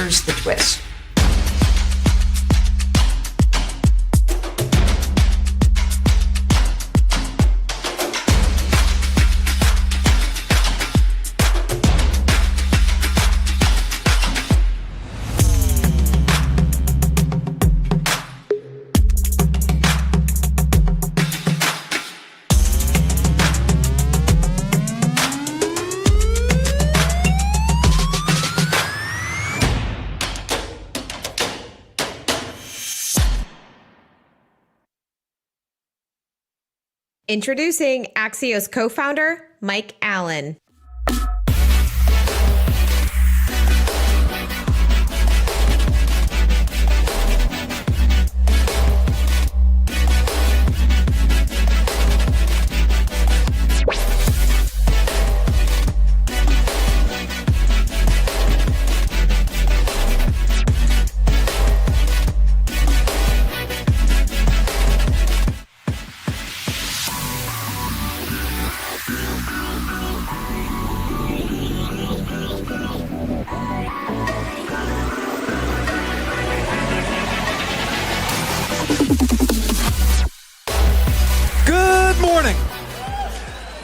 here's the twist. Introducing Axios co-founder, Mike Allen.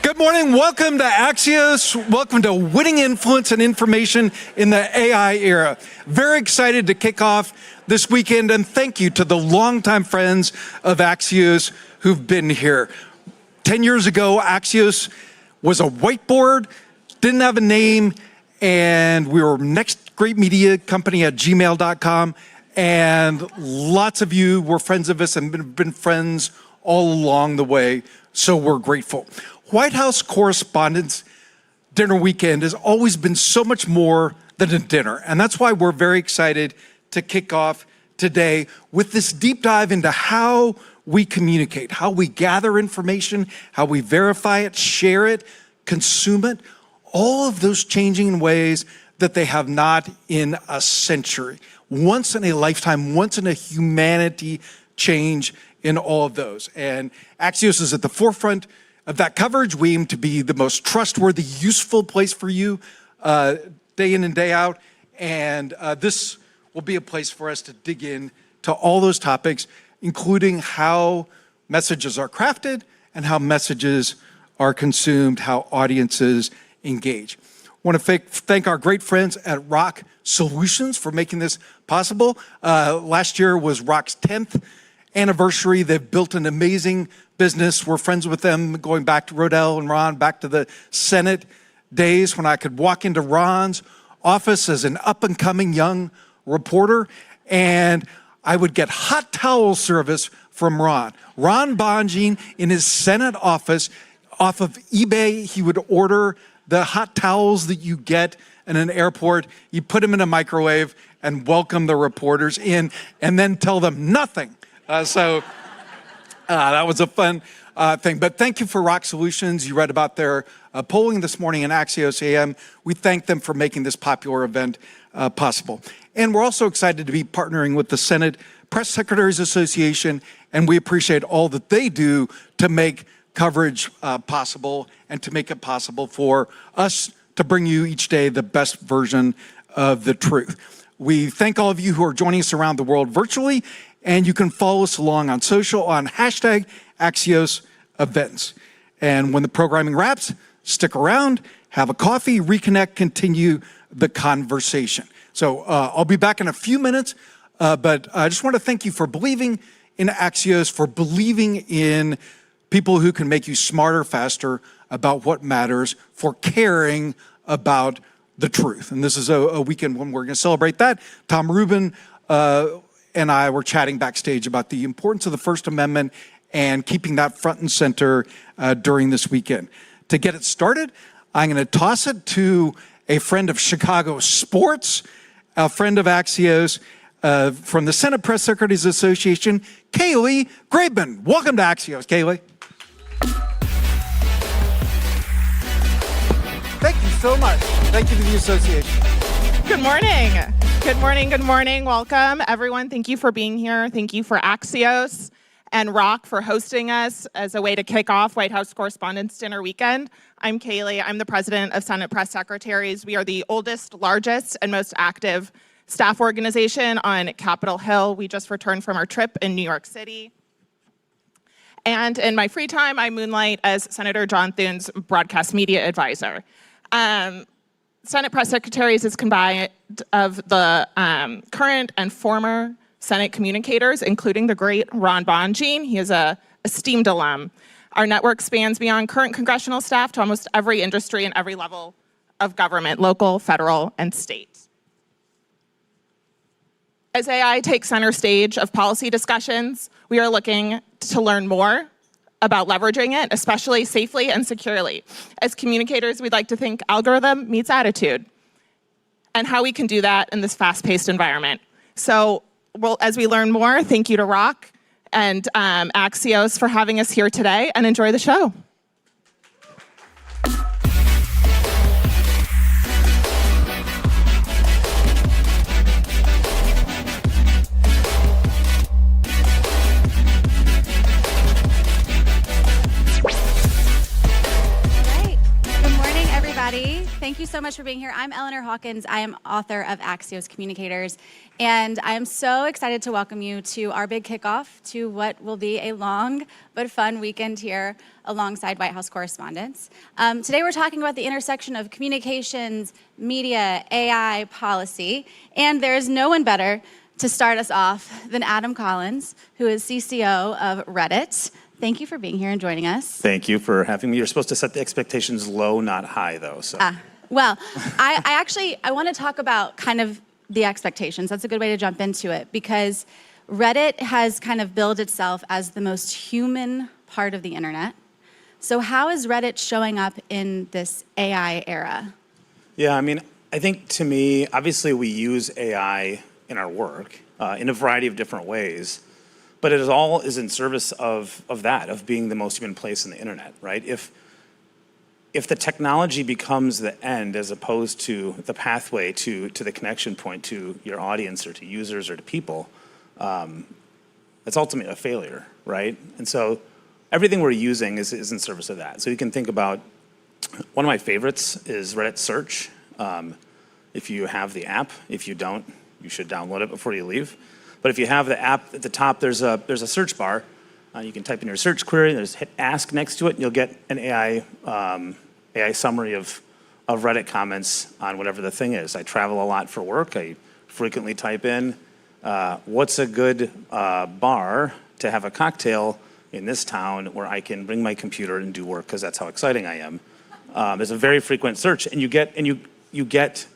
Good morning. Welcome to Axios. Welcome to Winning Influence and Information in the AI era. Very excited to kick off this weekend, and thank you to the longtime friends of Axios who've been here. 10 years ago, Axios was a whiteboard, didn't have a name, and we were next great media company at gmail.com, and lots of you were friends of us and been friends all along the way, so we're grateful. White House Correspondents' Dinner Weekend has always been so much more than a dinner, and that's why we're very excited to kick off today with this deep dive into how we communicate, how we gather information, how we verify it, share it, consume it, all of those changing in ways that they have not in a century. Once in a lifetime, once in a humanity change in all of those. And Axios is at the forefront of that coverage. We aim to be the most trustworthy, useful place for you day in and day out. And this will be a place for us to dig in to all those topics, including how messages are crafted and how messages are consumed, how audiences engage. I want to thank our great friends at Rock Solutions for making this possible. Last year was Rock's 10th anniversary. They've built an amazing business. We're friends with them going back to Rodell and Ron, back to the Senate days when I could walk into Ron's office as an up-and-coming young reporter, and I would get hot towel service from Ron. Ron Bonjean in his Senate office, off of eBay, he would order the hot towels that you get in an airport. You put them in a microwave and welcome the reporters in, and then tell them nothing. That was a fun thing. But thank you for Rock Solutions. You read about their polling this morning in Axios AM. We thank them for making this popular event possible. And we're also excited to be partnering with the Senate Press Secretaries Association, and we appreciate all that they do to make coverage possible and to make it possible for us to bring you each day the best version of the truth. We thank all of you who are joining us around the world virtually, and you can follow us along on social on hashtag Axios Events. And when the programming wraps, stick around, have a coffee, reconnect, continue the conversation. So I'll be back in a few minutes, but I just want to thank you for believing in Axios, for believing in people who can make you smarter, faster about what matters, for caring about the truth. And this is a weekend when we're going to celebrate that. Tom Rubin and I were chatting backstage about the importance of the First Amendment and keeping that front and center during this weekend. To get it started, I'm going to toss it to a friend of Chicago sports, a friend of Axios, from the Senate Press Secretaries Association, Kaylee Graveman. Welcome to Axios, Kaylee. Thank you so much. Thank you to the association. Good morning. Good morning. Good morning. Welcome, everyone. Thank you for being here. Thank you for Axios and Rock for hosting us as a way to kick off White House Correspondents' Dinner Weekend. I'm Kaylee. I'm the president of Senate Press Secretaries. We are the oldest, largest, and most active staff organization on Capitol Hill. We just returned from our trip in New York City. And in my free time, I moonlight as Senator John Thune's broadcast media advisor. Senate press secretaries is combined of the current and former Senate communicators, including the great Ron Bonjean. He is a esteemed alum. Our network spans beyond current congressional staff to almost every industry and every level of government, local, federal, and state. As AI takes center stage of policy discussions, we are looking to learn more about leveraging it, especially safely and securely. As communicators, we'd like to think algorithm meets attitude, and how we can do that in this fast-paced environment. So as we learn more, thank you to Rock and Axios for having us here today, and enjoy the show. Thank you so much for being here. I'm Eleanor Hawkins. I am author of Axios Communicators, and I am so excited to welcome you to our big kickoff to what will be a long but fun weekend here alongside White House correspondents. Today we're talking about the intersection of communications, media, AI, policy, and there's no one better to start us off than Adam Collins, who is CCO of Reddit. Thank you for being here and joining us. Thank you for having me. You're supposed to set the expectations low, not high, though. So. Well, I want to talk about kind of the expectations. That's a good way to jump into it, because Reddit has kind of billed itself as the most human part of the internet. So how is Reddit showing up in this AI era? Yeah, I mean, I think to me, obviously we use AI in our work in a variety of different ways. But it all is in service of that, of being the most human place in the internet, right? If the technology becomes the end as opposed to the pathway to the connection point to your audience or to users or to people, it's ultimately a failure, right? And so everything we're using is in service of that. So you can think about, one of my favorites is Reddit Search. If you have the app, if you don't, you should download it before you leave. But if you have the app at the top, there's a search bar. You can type in your search query, there's hit ask next to it, and you'll get an AI summary of Reddit comments on whatever the thing is. I travel a lot for work. I frequently type in, what's a good bar to have a cocktail in this town where I can bring my computer and do work, because that's how exciting I am. There's a very frequent search, and you get,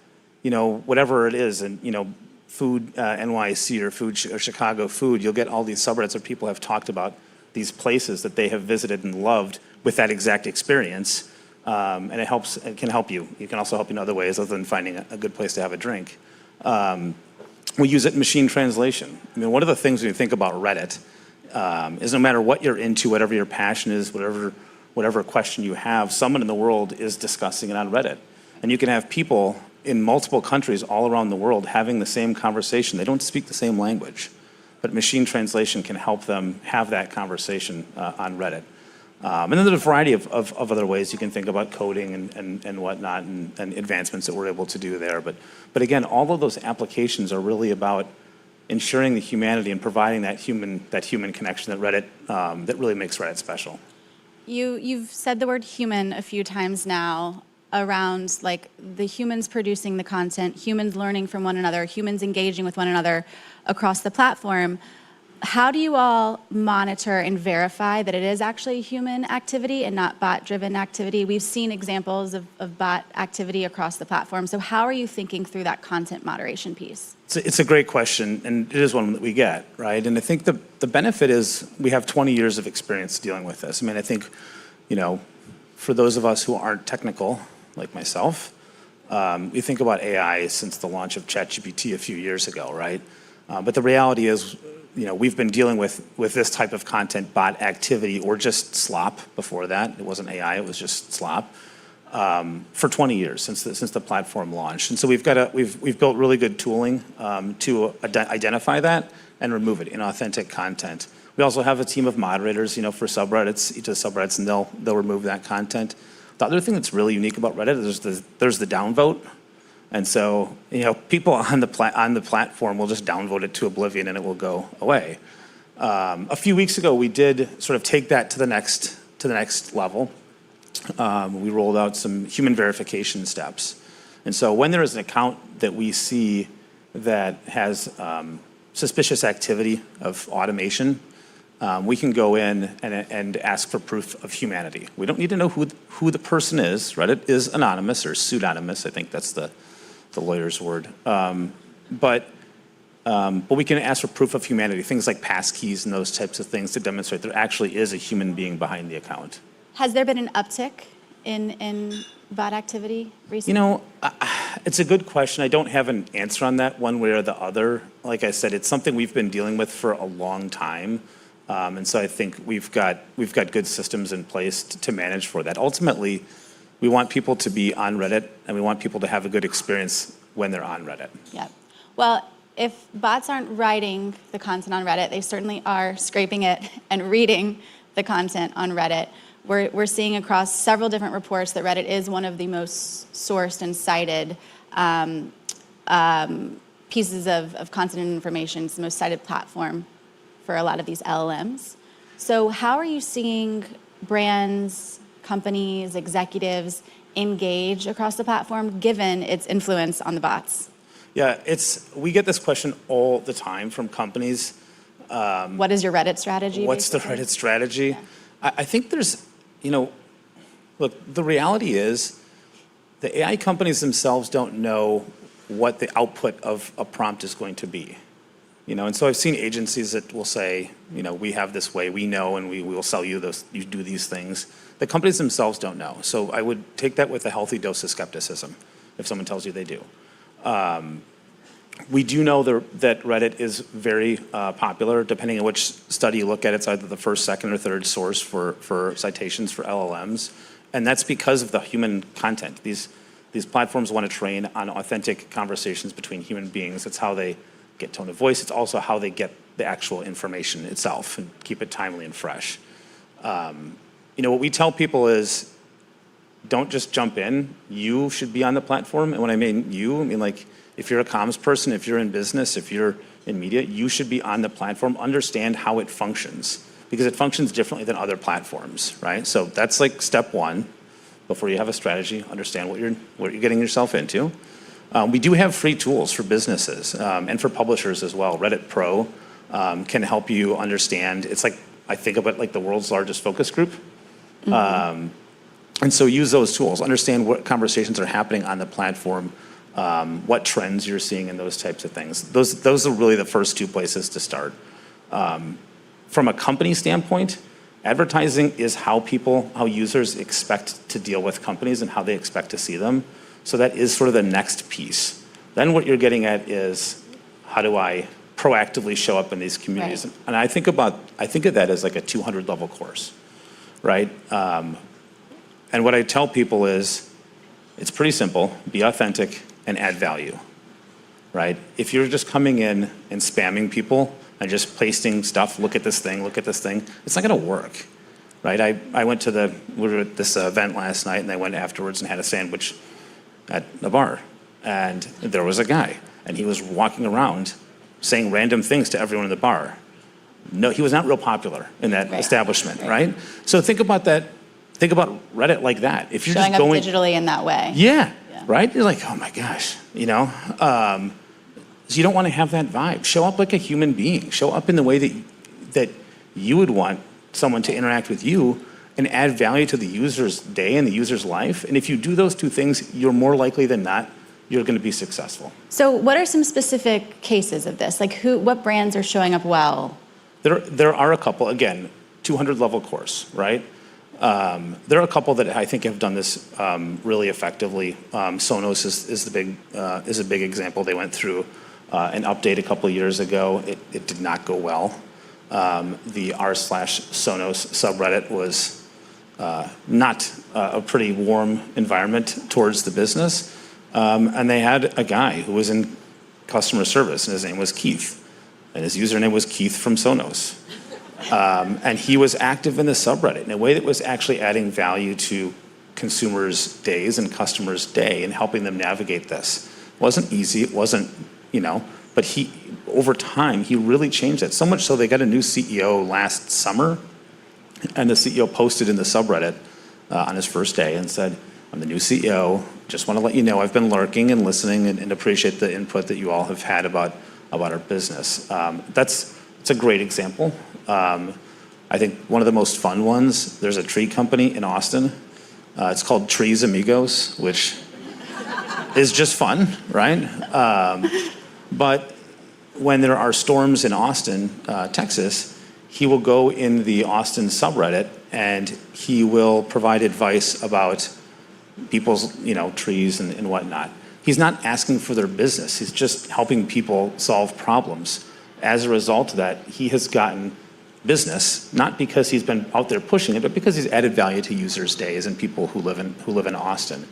whatever it is, and food NYC or food or Chicago food, you'll get all these subreddits where people have talked about these places that they have visited and loved with that exact experience, and it can help you. It can also help you in other ways other than finding a good place to have a drink. We use it in machine translation. I mean, one of the things when you think about Reddit is no matter what you're into, whatever your passion is, whatever question you have, someone in the world is discussing it on Reddit. And you can have people in multiple countries all around the world having the same conversation. They don't speak the same language, but machine translation can help them have that conversation on Reddit. And then there's a variety of other ways you can think about coding and whatnot and advancements that we're able to do there. But again, all of those applications are really about ensuring the humanity and providing that human connection that Reddit, that really makes Reddit special. You've said the word human a few times now, around like the humans producing the content, humans learning from one another, humans engaging with one another across the platform. How do you all monitor and verify that it is actually human activity and not bot-driven activity? We've seen examples of bot activity across the platform. So how are you thinking through that content moderation piece? It's a great question, and it is one that we get, right? And I think the benefit is we have 20 years of experience dealing with this. I mean, I think, for those of us who aren't technical, like myself, we think about AI since the launch of ChatGPT a few years ago, right? But the reality is, we've been dealing with this type of content bot activity, or just slop before that. It wasn't AI, it was just slop, for 20 years since the platform launched. And so we've built really good tooling to identify that and remove it, inauthentic content. We also have a team of moderators, for subreddits, each of the subreddits, and they'll remove that content. The other thing that's really unique about Reddit is there's the downvote. And so, people on the platform will just downvote it to oblivion and it will go away. A few weeks ago, we did sort of take that to the next level. We rolled out some human verification steps. And so when there is an account that we see that has suspicious activity of automation, we can go in and ask for proof of humanity. We don't need to know who the person is. Reddit is anonymous or pseudonymous. I think that's the lawyer's word. But we can ask for proof of humanity, things like passkeys and those types of things to demonstrate there actually is a human being behind the account. Has there been an uptick in bot activity recently? It's a good question. I don't have an answer on that one way or the other. Like I said, it's something we've been dealing with for a long time. And so I think we've got good systems in place to manage for that. Ultimately, we want people to be on Reddit and we want people to have a good experience when they're on Reddit. Yeah. Well, if bots aren't writing the content on Reddit, they certainly are scraping it and reading the content on Reddit. We're seeing across several different reports that Reddit is one of the most sourced and cited pieces of content and information. It's the most cited platform for a lot of these LLMs. So how are you seeing brands, companies, executives engage across the platform given its influence on the bots? Yeah, we get this question all the time from companies. What is your Reddit strategy? What's basically? the Reddit strategy? Yeah. I think there's, look, the reality is the AI companies themselves don't know what the output of a prompt is going to be. And so I've seen agencies that will say, we have this way, we know, and we will sell you those, you do these things. The companies themselves don't know. So I would take that with a healthy dose of skepticism if someone tells you they do. We do know that Reddit is very popular. Depending on which study you look at, it's either the first, second, or third source for citations for LLMs. And that's because of the human content. These platforms want to train on authentic conversations between human beings. It's how they get tone of voice. It's also how they get the actual information itself and keep it timely and fresh. What we tell people is, don't just jump in. You should be on the platform. And when I mean you, I mean like if you're a comms person, if you're in business, if you're in media, you should be on the platform, understand how it functions, because it functions differently than other platforms, right? So that's like step one. Before you have a strategy, understand what you're getting yourself into. We do have free tools for businesses and for publishers as well. Reddit Pro can help you understand. It's like, I think of it like the world's largest focus group. Mm-hmm. And so use those tools, understand what conversations are happening on the platform, what trends you're seeing and those types of things. Those are really the first two places to start. From a company standpoint, advertising is how users expect to deal with companies and how they expect to see them. So that is sort of the next piece. Then what you're getting at is, how do I proactively show up in these communities? Right. And I think of that as like a 200 level course, right? And what I tell people is, it's pretty simple, be authentic and add value, right? If you're just coming in and spamming people and just pasting stuff, look at this thing, it's not gonna work, right? we were at this event last night and I went afterwards and had a sandwich at a bar. And there was a guy and he was walking around saying random things to everyone in the bar. No, he was not real popular in that establishment, right? So think about that. Think about Reddit like that. If you're showing just going up digitally in that way. Yeah, right? You're like, oh my gosh, So you don't want to have that vibe. Show up like a human being. Show up in the way that you would want someone to interact with you and add value to the user's day and the user's life. And if you do those two things, you're more likely than not, you're going to be successful. So what are some specific cases of this? Like what brands are showing up well? There are a couple, again, 200 level course, right? There are a couple that I think have done this really effectively. Sonos is a big example. They went through an update a couple of years ago. It did not go well. The r/Sonos subreddit was not a pretty warm environment towards the business. And they had a guy who was in customer service, and his name was Keith. And his username was Keith from Sonos. And he was active in the subreddit in a way that was actually adding value to consumers' days and customers' day and helping them navigate this. It wasn't easy. It wasn't, but over time, he really changed that. So much so they got a new CEO last summer, and the CEO posted in the subreddit on his first day and said, "I'm the new CEO. Just want to let you know I've been lurking and listening and appreciate the input that you all have had about our business." It's a great example. I think one of the most fun ones, there's a tree company in Austin. It's called Trees Amigos, which is just fun, right? But when there are storms in Austin, Texas, he will go in the Austin subreddit and he will provide advice about people's, trees and whatnot. He's not asking for their business. He's just helping people solve problems. As a result of that, he has gotten business, not because he's been out there pushing it, but because he's added value to users' days and people who live in Austin.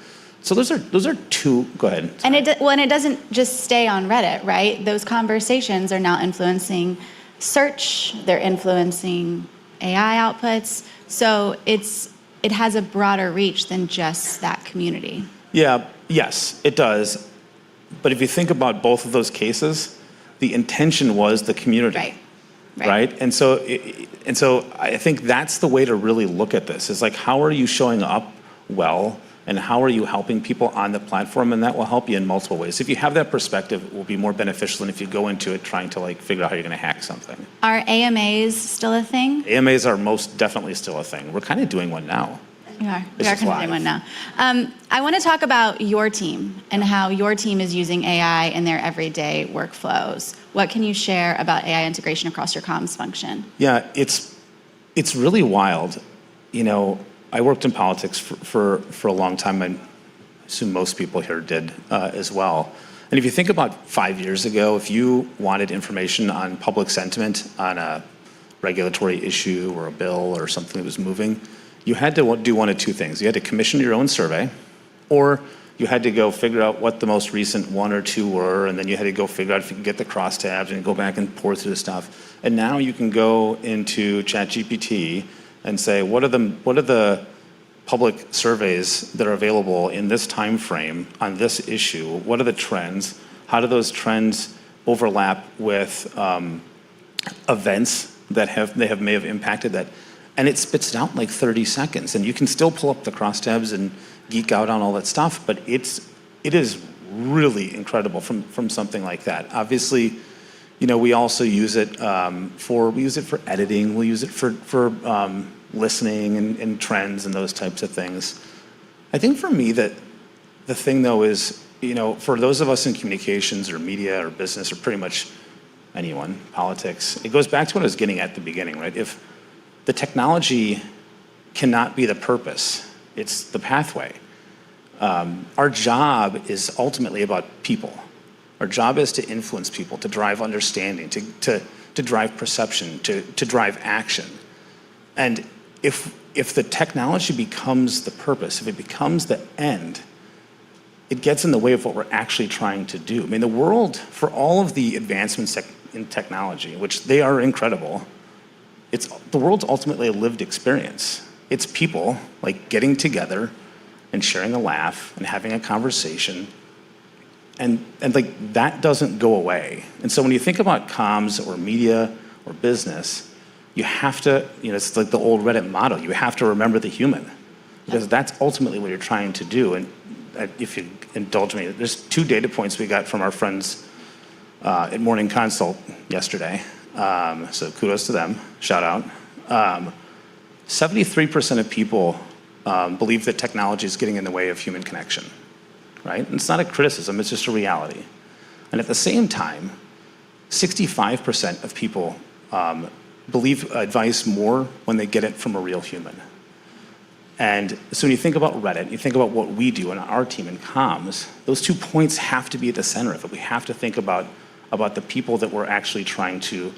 So those are two. Go ahead. And it doesn't just stay on Reddit, right? Those conversations are now influencing search. They're influencing AI outputs. So it has a broader reach than just that community. Yeah. Yes, it does. But if you think about both of those cases, the intention was the community. Right? And so I think that's the way to really look at this, is like, how are you showing up well, and how are you helping people on the platform? And that will help you in multiple ways. If you have that perspective, it will be more beneficial than if you go into it trying to figure out how you're going to hack something. Are AMAs still a thing? AMAs are most definitely still a thing. We're kind of doing one now. We are This is kind of live. doing one now. I want to talk about your team and how your team is using AI in their everyday workflows. What can you share about AI integration across your comms function? Yeah, it's really wild. I worked in politics for a long time. I assume most people here did as well. And if you think about 5 years ago, if you wanted information on public sentiment on a regulatory issue or a bill or something that was moving, you had to do one of two things. You had to commission your own survey, or you had to go figure out what the most recent one or two were, and then you had to go figure out if you could get the crosstabs and go back and pour through the stuff. And now you can go into ChatGPT and say, what are the public surveys that are available in this time frame on this issue? What are the trends? How do those trends overlap with events that may have impacted that? And it spits it out in like 30 seconds. And you can still pull up the crosstabs and geek out on all that stuff, but it is really incredible from something like that. Obviously, we also use it for editing. We use it for listening and trends and those types of things. I think for me that the thing though is, for those of us in communications or media or business or pretty much anyone, politics, it goes back to what I was getting at the beginning, right? If the technology cannot be the purpose, it's the pathway. Our job is ultimately about people. Our job is to influence people, to drive understanding, to drive perception, to drive action. And if the technology becomes the purpose, if it becomes the end, it gets in the way of what we're actually trying to do. I mean, the world, for all of the advancements in technology, which they are incredible, the world's ultimately a lived experience. It's people getting together and sharing a laugh and having a conversation, and that doesn't go away. And so when you think about comms or media or business, you have to, it's like the old Reddit motto, you have to remember the human, because that's ultimately what you're trying to do. And if you indulge me, there's 2 data points we got from our friends at Morning Consult yesterday. So kudos to them, shout out. 73% of people believe that technology is getting in the way of human connection, right? And it's not a criticism, it's just a reality. And at the same time, 65% of people believe advice more when they get it from a real human. And so when you think about Reddit, you think about what we do in our team in comms, those 2 points have to be at the center of it. We have to think about the people that we're actually trying to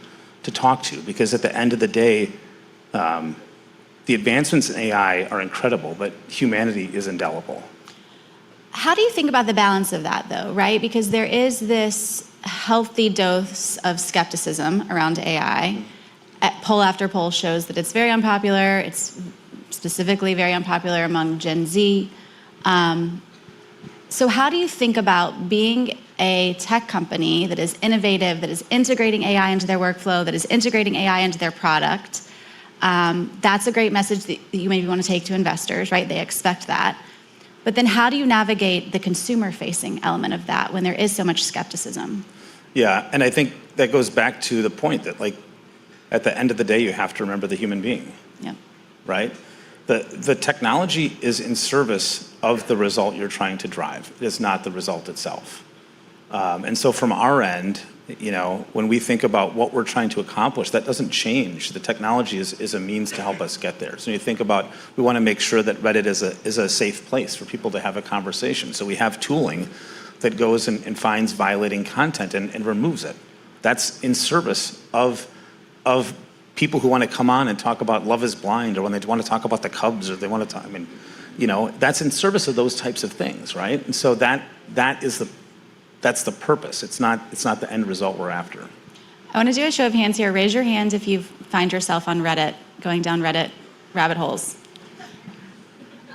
talk to, because at the end of the day, the advancements in AI are incredible, but humanity is indelible. How do you think about the balance of that, though, right? Because there is this healthy dose of skepticism around AI. Poll after poll shows that it's very unpopular. It's specifically very unpopular among Gen Z. So how do you think about being a tech company that is innovative, that is integrating AI into their workflow, that is integrating AI into their product? That's a great message that you maybe want to take to investors, right? They expect that. But then how do you navigate the consumer-facing element of that when there is so much skepticism? Yeah, and I think that goes back to the point that, like, at the end of the day, you have to remember the human being, Yep. right? The technology is in service of the result you're trying to drive. It is not the result itself. And so from our end, when we think about what we're trying to accomplish, that doesn't change. The technology is a means to help us get there. So when you think about, we want to make sure that Reddit is a safe place for people to have a conversation. So we have tooling that goes and finds violating content and removes it. That's in service of people who want to come on and talk about Love is Blind, or when they want to talk about the Cubs, or they want to talk, that's in service of those types of things, right? And so that's the purpose. It's not the end result we're after. I want to do a show of hands here. Raise your hand if you find yourself on Reddit, going down Reddit rabbit holes.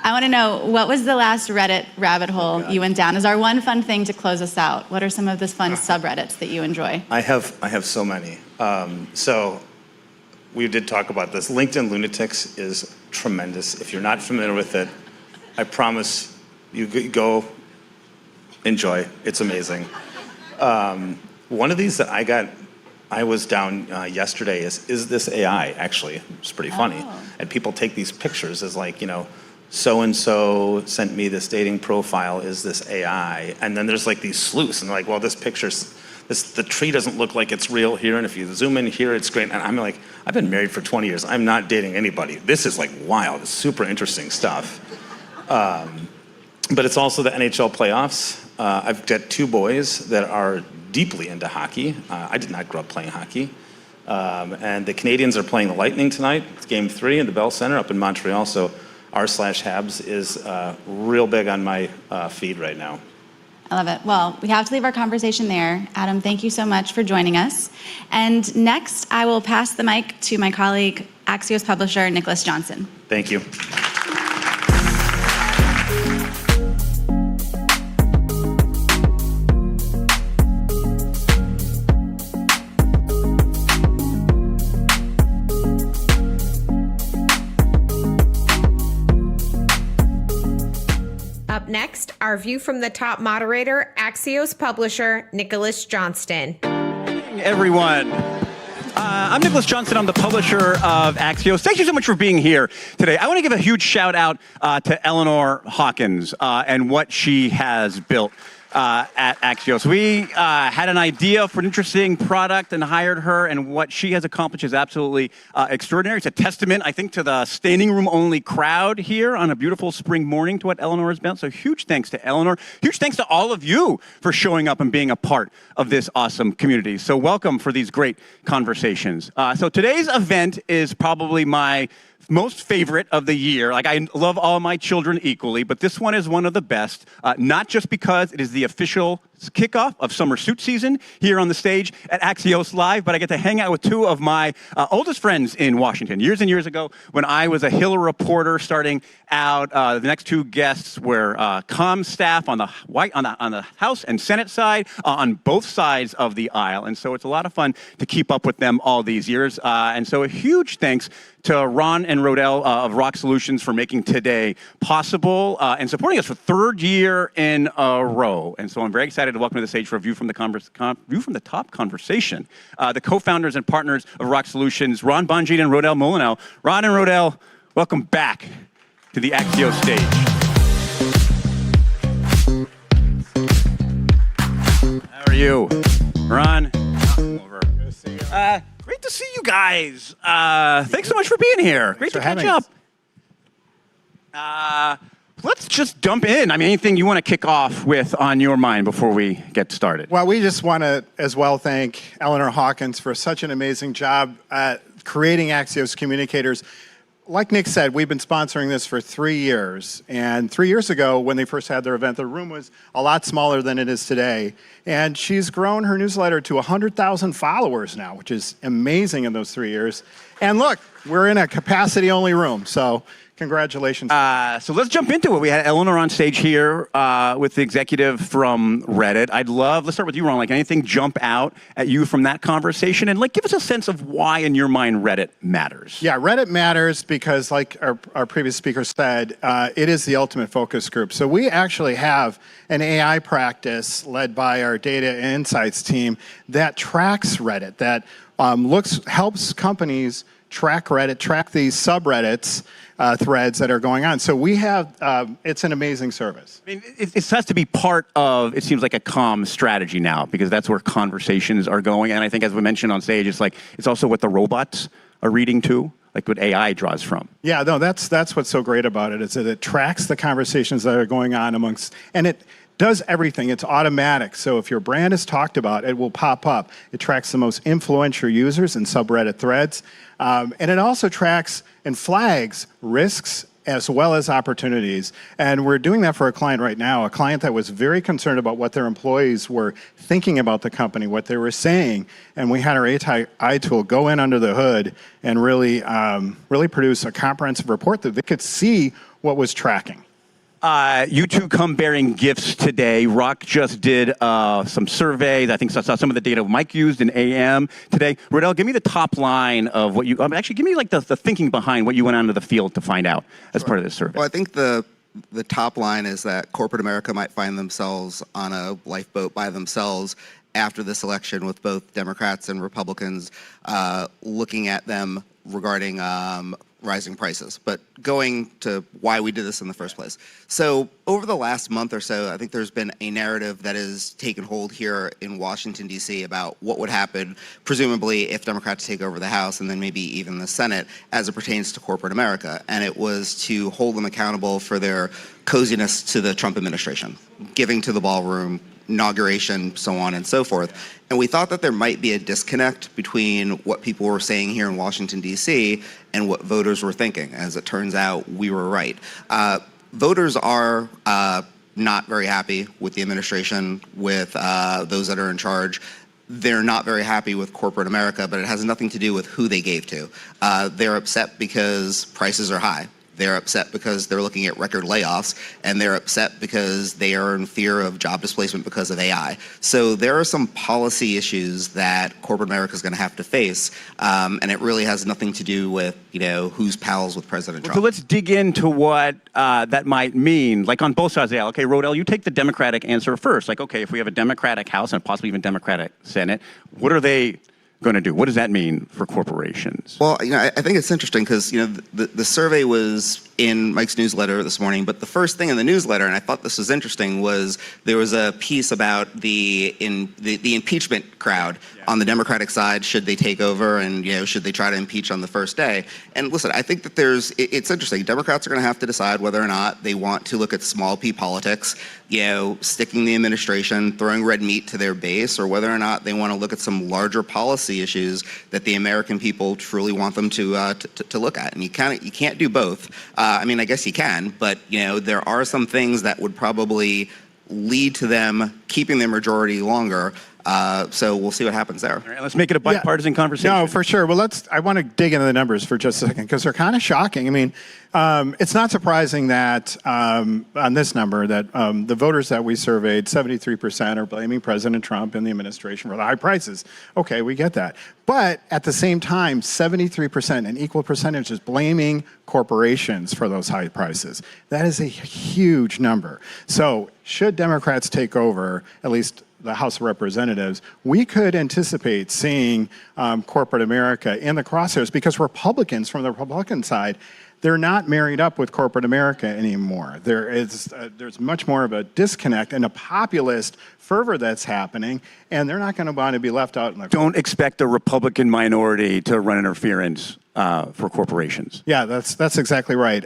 I want to know, what was the last Reddit rabbit hole you went down? Is our one fun thing to close us out? What are some of the fun subreddits that you enjoy? I have so many. So we did talk about this. LinkedIn Lunatics is tremendous. If you're not familiar with it, I promise you go enjoy. It's amazing. One of these that I was down yesterday is this AI, actually. It's pretty funny. And people take these pictures as like, so-and-so sent me this dating profile, is this AI? And then there's like these sleuths, and they're like, well, the tree doesn't look like it's real here, and if you zoom in here, it's great. And I'm like, I've been married for 20 years. I'm not dating anybody. This is like wild. It's super interesting stuff. But it's also the NHL playoffs. I've got two boys that are deeply into hockey. I did not grow up playing hockey. And the Canadians are playing the Lightning tonight. It's game 3 in the Bell Center up in Montreal. So r/Habs is real big on my feed right now. I love it. Well, we have to leave our conversation there. Adam, thank you so much for joining us. And next, I will pass the mic to my colleague, Axios publisher, Nicholas Johnson. Thank you. Up next, our View from the Top moderator, Axios publisher, Nicholas Johnston. Everyone. I'm Nicholas Johnston. I'm the publisher of Axios. Thank you so much for being here today. I want to give a huge shout out to Eleanor Hawkins and what she has built at Axios. We had an idea for an interesting product and hired her, and what she has accomplished is absolutely extraordinary. It's a testament, I think, to the standing room only crowd here on a beautiful spring morning to what Eleanor has built. So huge thanks to Eleanor. Huge thanks to all of you for showing up and being a part of this awesome community. So welcome for these great conversations. So today's event is probably my most favorite of the year. Like, I love all my children equally, but this one is one of the best, not just because it is the official kickoff of summer suit season here on the stage at Axios Live, but I get to hang out with two of my oldest friends in Washington. Years and years ago, when I was a Hill reporter starting out, the next two guests were comm staff on the House and Senate side, on both sides of the aisle. And so it's a lot of fun to keep up with them all these years. And so a huge thanks to Ron and Rodell of Rock Solutions for making today possible and supporting us for third year in a row. And so I'm very excited to welcome to the stage for a View from the Top conversation. The co-founders and partners of Rock Solutions, Ron Bonjean and Rodell Molyneux. Ron and Rodell, welcome back to the Axios stage. How are you? Ron? Over. Good to see you. Great to see you guys. Thanks so much for being here. Great to catch up. Let's just jump in. I mean, anything you want to kick off with on your mind before we get started? Well, we just want to as well thank Eleanor Hawkins for such an amazing job at creating Axios Communicators. Like Nick said, we've been sponsoring this for 3 years. And 3 years ago, when they first had their event, the room was a lot smaller than it is today. And she's grown her newsletter to 100,000 followers now, which is amazing in those 3 years. And look, we're in a capacity-only room. So Congratulations. So let's jump into it. We had Eleanor on stage here with the executive from Reddit. Let's start with you, Ron. Like, anything jump out at you from that conversation? And like, give us a sense of why, in your mind, Reddit matters. Yeah, Reddit matters because, like our previous speaker said, it is the ultimate focus group. So we actually have an AI practice led by our data and insights team that tracks Reddit, that helps companies track Reddit, track these subreddits, threads that are going on. So we have, it's an amazing service. I mean, it has to be part of, it seems like a comm strategy now, because that's where conversations are going. And I think, as we mentioned on stage, it's also what the robots are reading too, like what AI draws from. Yeah, no, that's what's so great about it, is that it tracks the conversations that are going on and it does everything. It's automatic. So if your brand is talked about, it will pop up. It tracks the most influential users in subreddit threads. And it also tracks and flags risks as well as opportunities. And we're doing that for a client right now, a client that was very concerned about what their employees were thinking about the company, what they were saying. And we had our AI tool go in under the hood and really produce a comprehensive report that they could see what was tracking. You two come bearing gifts today. Rock just did some surveys. I think saw some of the data Mike used in AM today. Riddell, give me the top line of what you, actually give me like the thinking behind what you went onto the field to find out as part of this survey. Well, I think the top line is that corporate America might find themselves on a lifeboat by themselves after this election, with both Democrats and Republicans looking at them regarding rising prices. But going to why we did this in the first place. So over the last month or so, I think there's been a narrative that has taken hold here in Washington, D.C. about what would happen, presumably, if Democrats take over the House and then maybe even the Senate, as it pertains to corporate America. And it was to hold them accountable for their coziness to the Trump administration, giving to the ballroom, inauguration, so on and so forth. And we thought that there might be a disconnect between what people were saying here in Washington, D.C. and what voters were thinking. As it turns out, we were right. Voters are not very happy with the administration, with those that are in charge. They're not very happy with corporate America, but it has nothing to do with who they gave to. They're upset because prices are high. They're upset because they're looking at record layoffs, and they're upset because they are in fear of job displacement because of AI. So there are some policy issues that corporate America is going to have to face, and it really has nothing to do with, who's pals with President Trump. So let's dig into what that might mean, like on both sides of the aisle. Okay, Rodell, you take the Democratic answer first. Like, okay, if we have a Democratic House and possibly even Democratic Senate, what are they going to do? What does that mean for corporations? Well, I think it's interesting because, the survey was in Mike's newsletter this morning, but the first thing in the newsletter, and I thought this was interesting, was there was a piece about the impeachment crowd on the Democratic side. Should they take over, and should they try to impeach on the first day? And listen, I think that it's interesting. Democrats are going to have to decide whether or not they want to look at small p politics, sticking the administration, throwing red meat to their base, or whether or not they want to look at some larger policy issues that the American people truly want them to look at. And you can't do both. I guess you can, but there are some things that would probably lead to them keeping their majority longer. So we'll see what happens there. All right, let's make it a bipartisan conversation. No, for sure. Well, I want to dig into the numbers for just a second, because they're kind of shocking. It's not surprising that on this number that the voters that we surveyed, 73% are blaming President Trump and the administration for the high prices. Okay, we get that. But at the same time, 73%, an equal percentage, is blaming corporations for those high prices. That is a huge number. So should Democrats take over, at least the House of Representatives, we could anticipate seeing corporate America in the crosshairs, because Republicans, from the Republican side, they're not married up with corporate America anymore. There's much more of a disconnect and a populist fervor that's happening, and they're not going to want to be left out in the. Don't expect a Republican minority to run interference for corporations. Yeah, that's exactly right.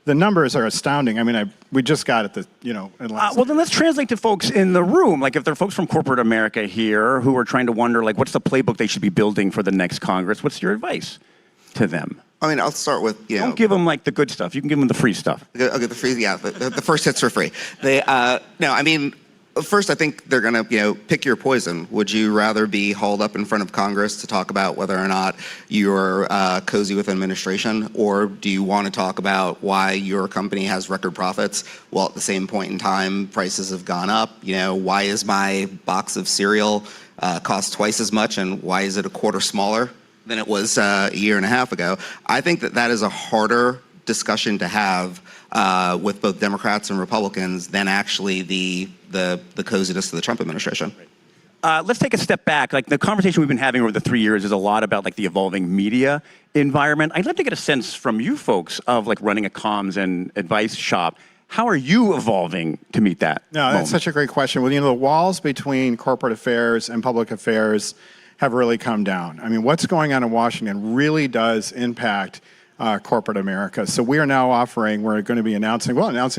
The numbers are astounding. We just got it, well, then let's translate to folks in the room. Like, if there are folks from corporate America here who are trying to wonder, like, what's the playbook they should be building for the next Congress? What's your advice to them? I'll start with, Don't give them, like, the good stuff. You can give them the free stuff. Okay, the free, yeah. The first hits for free. First, I think they're going to, pick your poison. Would you rather be hauled up in front of Congress to talk about whether or not you're cozy with administration, or do you want to talk about why your company has record profits while at the same point in time prices have gone up? Why is my box of cereal cost twice as much, and why is it a quarter smaller than it was a year and a half ago? I think that is a harder discussion to have with both Democrats and Republicans than actually the coziness of the Trump administration. Let's take a step back. Like the conversation we've been having over the 3 years is a lot about like the evolving media environment. I'd love to get a sense from you folks of like running a comms and advice shop. How are you evolving to meet that? No, that's such a great question. Well, the walls between corporate affairs and public affairs have really come down. I mean, what's going on in Washington really does impact corporate America. So we are now we're going to be announcing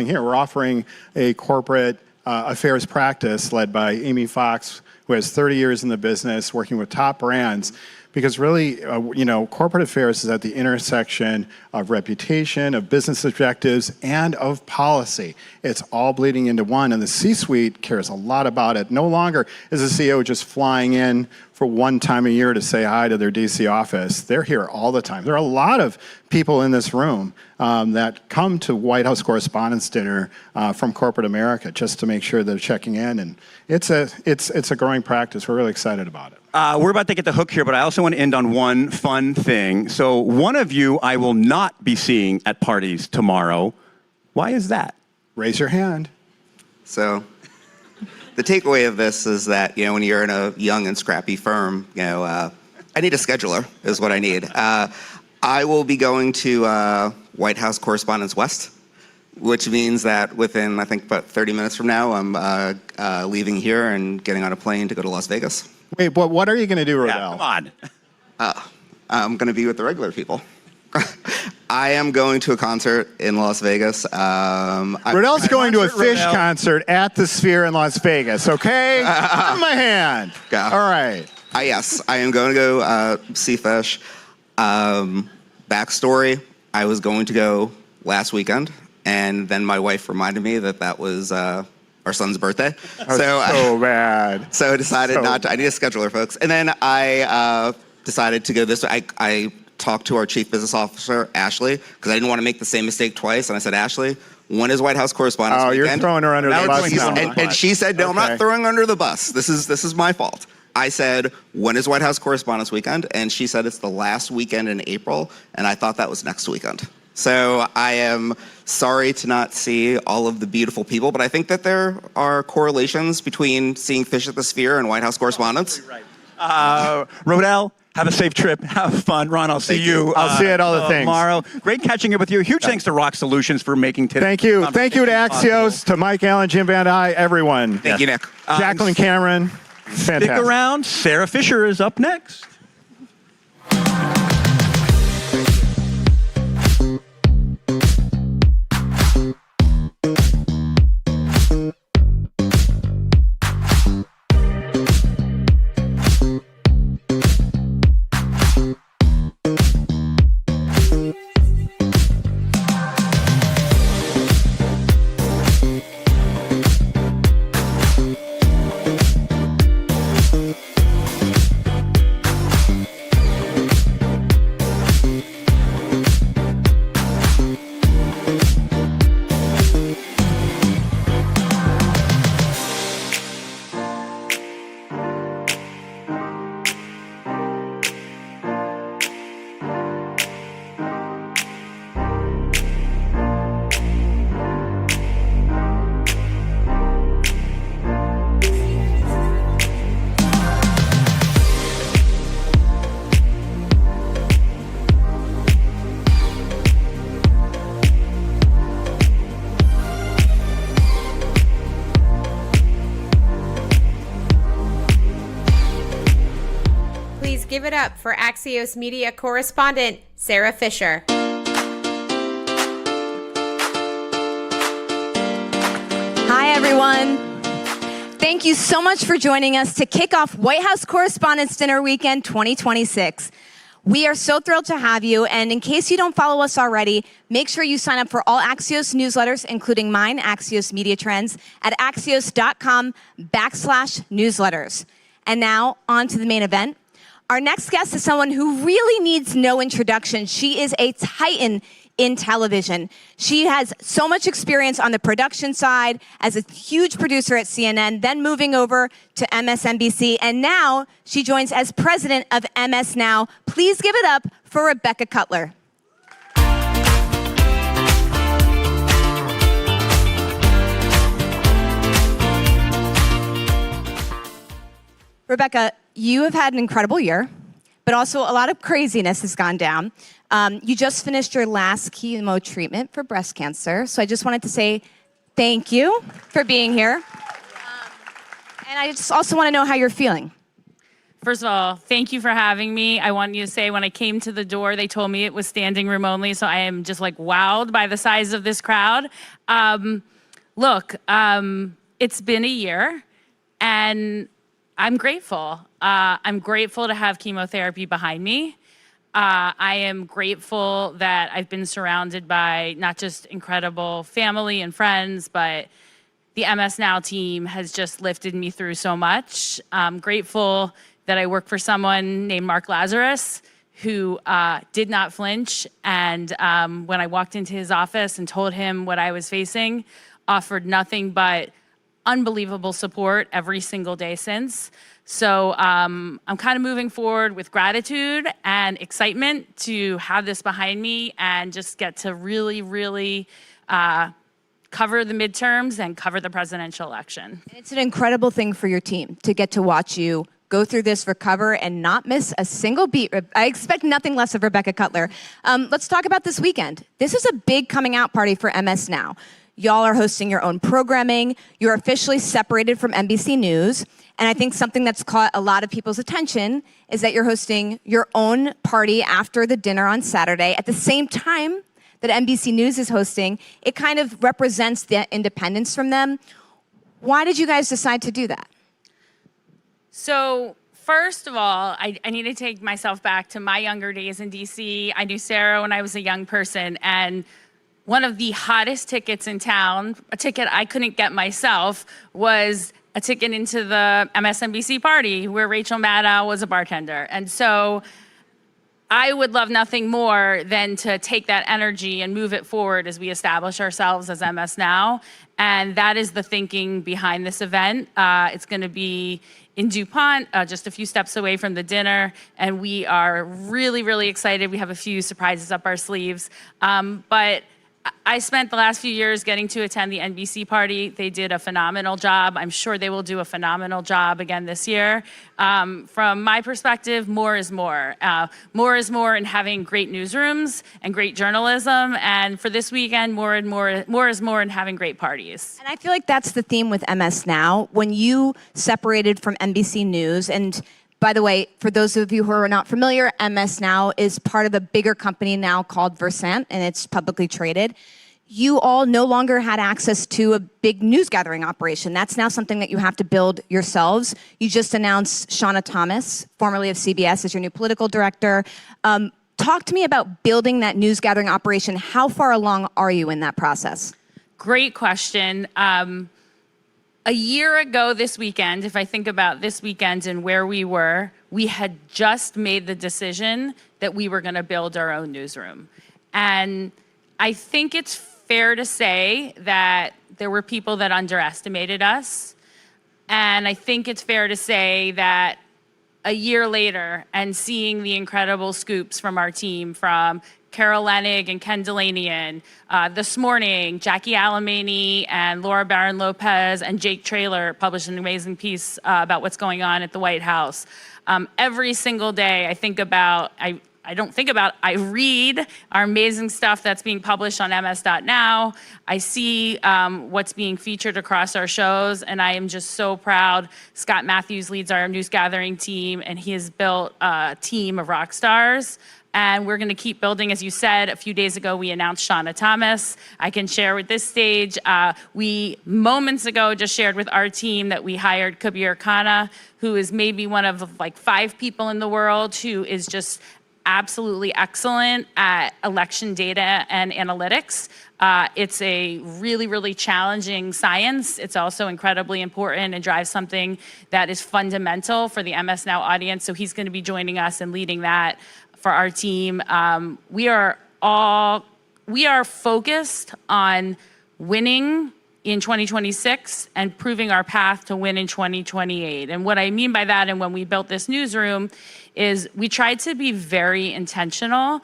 here, we're offering a corporate affairs practice led by Amy Fox, who has 30 years in the business, working with top brands. Because really, corporate affairs is at the intersection of reputation, of business objectives, and of policy. It's all bleeding into one, and the C-suite cares a lot about it. No longer is the CEO just flying in for one time a year to say hi to their DC office. They're here all the time. There are a lot of people in this room that come to White House Correspondents' Dinner from corporate America just to make sure they're checking in, and it's a growing practice. We're really excited about it. We're about to get the hook here, but I also want to end on one fun thing. So one of you I will not be seeing at parties tomorrow. Why is that? Raise your hand. So the takeaway of this is that, when you're in a young and scrappy firm, I need a scheduler is what I need. I will be going to White House Correspondents West, which means that within, I think, about 30 minutes from now, I'm leaving here and getting on a plane to go to Las Vegas. Wait, but what are you going to do, Rodell? Yeah, come on. I'm going to be with the regular people. I am going to a concert in Las Vegas. Rodell's going to a Fish concert at the Sphere in Las Vegas, okay? Give him a hand. Yeah. All right. Yes, I am going to go see Fish. Backstory, I was going to go last weekend, and then my wife reminded me that was our son's birthday. So bad. So I decided not to. I need a scheduler, folks. And then I decided to go this way. I talked to our chief business officer, Ashley, because I didn't want to make the same mistake twice. And I said, Ashley, when is White House Correspondents Weekend? You're throwing her under the bus now. And she said, no, I'm not throwing her under the bus. This is my fault. I said, when is White House Correspondents Weekend? And she said it's the last weekend in April, and I thought that was next weekend. So I am sorry to not see all of the beautiful people, but I think that there are correlations between seeing Fish at the Sphere and White House Correspondents. Right. Rodell, have a safe trip. Have fun. Ron, I'll see you. I'll see you at all the things tomorrow. Great catching up with you. Huge thanks to Rock Solutions for making today. Thank you. Thank you to Axios, to Mike Allen, Jim Van Dyke, everyone. Thank you, Nick. Jacqueline Cameron. Fantastic. Stick around. Sarah Fisher is up next. Please give it up for Axios media correspondent Sarah Fisher. Hi, everyone. Thank you so much for joining us to kick off White House Correspondents' Dinner Weekend 2026. We are so thrilled to have you. And in case you don't follow us already, make sure you sign up for all Axios newsletters, including mine, Axios Media Trends, at axios.com/newsletters. And now on to the main event. Our next guest is someone who really needs no introduction. She is a titan in television. She has so much experience on the production side as a huge producer at CNN, then moving over to MSNBC, and now she joins as president of MS Now. Please give it up for Rebecca Cutler. Rebecca, you have had an incredible year, but also a lot of craziness has gone down. You just finished your last chemo treatment for breast cancer, so I just wanted to say thank you for being here. And I just also want to know how you're feeling. First of all, thank you for having me. I want you to say when I came to the door, they told me it was standing room only, so I am just like wowed by the size of this crowd. Look, it's been a year, and I'm grateful. I'm grateful to have chemotherapy behind me. I am grateful that I've been surrounded by not just incredible family and friends, but the MS Now team has just lifted me through so much. I'm grateful that I work for someone named Mark Lazarus, who did not flinch. And when I walked into his office and told him what I was facing, offered nothing but unbelievable support every single day since. So I'm kind of moving forward with gratitude and excitement to have this behind me and just get to really, really cover the midterms and cover the presidential election. And it's an incredible thing for your team to get to watch you go through this, recover, and not miss a single beat. I expect nothing less of Rebecca Cutler. Let's talk about this weekend. This is a big coming out party for MS Now. Y'all are hosting your own programming. You're officially separated from NBC News. And I think something that's caught a lot of people's attention is that you're hosting your own party after the dinner on Saturday at the same time that NBC News is hosting. It kind of represents the independence from them. Why did you guys decide to do that? So first of all, I need to take myself back to my younger days in DC. I knew Sarah when I was a young person, and one of the hottest tickets in town, a ticket I couldn't get myself, was a ticket into the MSNBC party where Rachel Maddow was a bartender. And so I would love nothing more than to take that energy and move it forward as we establish ourselves as MS Now. And that is the thinking behind this event. It's going to be in DuPont, just a few steps away from the dinner. And we are really, really excited. We have a few surprises up our sleeves. But I spent the last few years getting to attend the NBC party. They did a phenomenal job. I'm sure they will do a phenomenal job again this year. From my perspective, more is more. More is more in having great newsrooms and great journalism. And for this weekend, more is more in having great parties. And I feel like that's the theme with MS Now. When you separated from NBC News, and by the way, for those of you who are not familiar, MS Now is part of a bigger company now called Versant, and it's publicly traded. You all no longer had access to a big news gathering operation. That's now something that you have to build yourselves. You just announced Shauna Thomas, formerly of CBS, as your new political director. Talk to me about building that news gathering operation. How far along are you in that process? Great question. A year ago this weekend, if I think about this weekend and where we were, we had just made the decision that we were going to build our own newsroom. And I think it's fair to say that there were people that underestimated us. And I think it's fair to say that a year later, and seeing the incredible scoops from our team, from Carol Leonnig and Ken Delanian, this morning, Jackie Alamany and Laura Barron Lopez and Jake Traylor published an amazing piece about what's going on at the White House. Every single day, I read our amazing stuff that's being published on ms.now. I see what's being featured across our shows, and I am just so proud. Scott Matthews leads our news gathering team, and he has built a team of rock stars. And we're going to keep building. As you said, a few days ago, we announced Shauna Thomas. I can share with this stage. We moments ago just shared with our team that we hired Kabir Khanna, who is maybe one of like 5 people in the world who is just absolutely excellent at election data and analytics. It's a really, really challenging science. It's also incredibly important and drives something that is fundamental for the MS Now audience. So he's going to be joining us and leading that for our team. We are focused on winning in 2026 and proving our path to win in 2028. And what I mean by that, and when we built this newsroom, is we tried to be very intentional.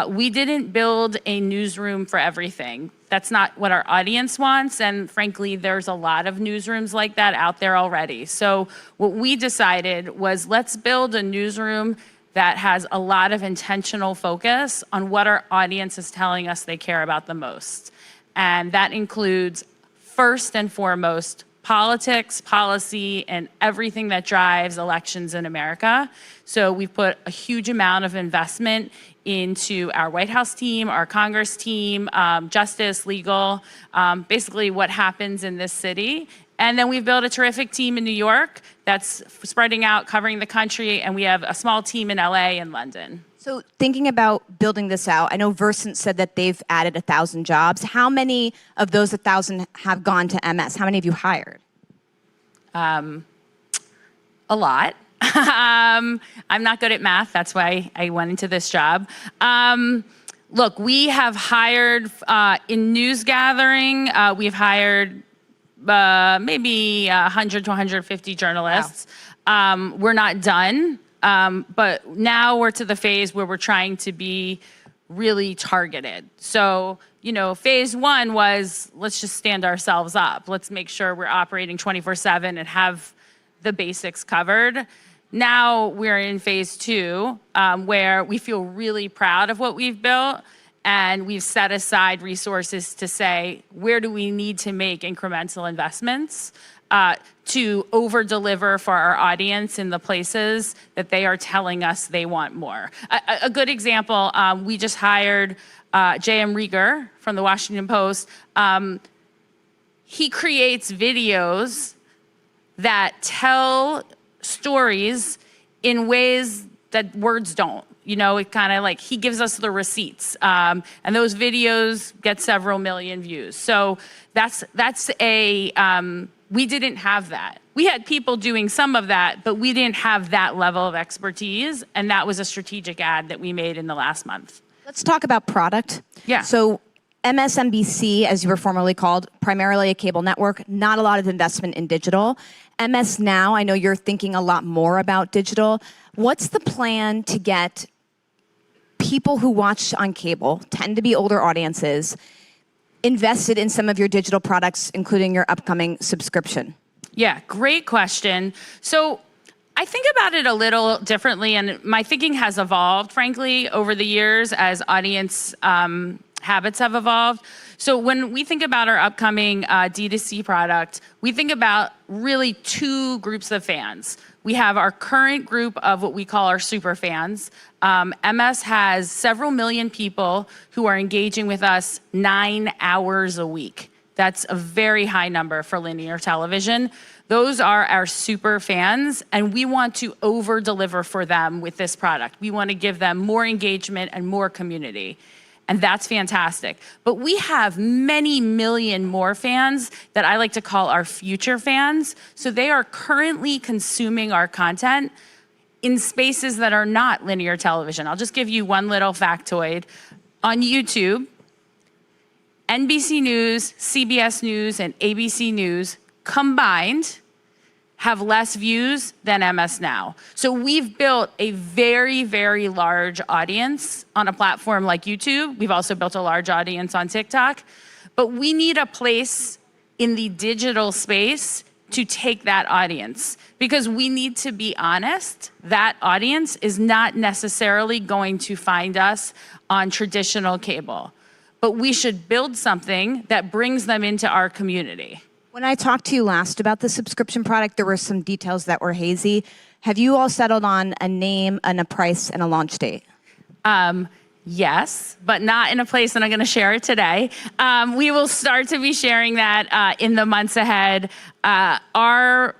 We didn't build a newsroom for everything. That's not what our audience wants, and frankly, there's a lot of newsrooms like that out there already. So what we decided was, let's build a newsroom that has a lot of intentional focus on what our audience is telling us they care about the most. And that includes, first and foremost, politics, policy, and everything that drives elections in America. So we've put a huge amount of investment into our White House team, our Congress team, justice, legal, basically what happens in this city. And then we've built a terrific team in New York that's spreading out, covering the country, and we have a small team in LA and London. So thinking about building this out, I know Versant said that they've added 1,000 jobs. How many of those 1,000 have gone to MS? How many have you hired? A lot. I'm not good at math. That's why I went into this job. Look, we have hired in news gathering, we've hired maybe 100 to 150 journalists. Wow. We're not done. But now we're to the phase where we're trying to be really targeted. So, phase one was, let's just stand ourselves up. Let's make sure we're operating 24/7 and have the basics covered. Now we're in phase two, where we feel really proud of what we've built, and we've set aside resources to say, where do we need to make incremental investments to over-deliver for our audience in the places that they are telling us they want more. A good example, we just hired J.M. Rieger from the Washington Post. He creates videos that tell stories in ways that words don't. It kind of he gives us the receipts, and those videos get several million views. So that's we didn't have that. We had people doing some of that, but we didn't have that level of expertise, and that was a strategic ad that we made in the last month. Let's talk about product. Yeah. So MSNBC, as you were formerly called, primarily a cable network, not a lot of investment in digital. MS Now, I know you're thinking a lot more about digital. What's the plan to get people who watch on cable, tend to be older audiences, invested in some of your digital products, including your upcoming subscription? Yeah, great question. So I think about it a little differently, and my thinking has evolved, frankly, over the years as audience habits have evolved. So when we think about our upcoming D2C product, we think about really two groups of fans. We have our current group of what we call our super fans. MS has several million people who are engaging with us 9 hours a week. That's a very high number for linear television. Those are our super fans, and we want to over-deliver for them with this product. We want to give them more engagement and more community. And that's fantastic. But we have many million more fans that I like to call our future fans. So they are currently consuming our content in spaces that are not linear television. I'll just give you one little factoid. On YouTube, NBC News, CBS News, and ABC News combined have less views than MS Now. So we've built a very, very large audience on a platform like YouTube. We've also built a large audience on TikTok. But we need a place in the digital space to take that audience. Because we need to be honest, that audience is not necessarily going to find us on traditional cable. But we should build something that brings them into our community. When I talked to you last about the subscription product, there were some details that were hazy. Have you all settled on a name and a price and a launch date? Yes, but not in a place that I'm going to share it today. We will start to be sharing that in the months ahead. Our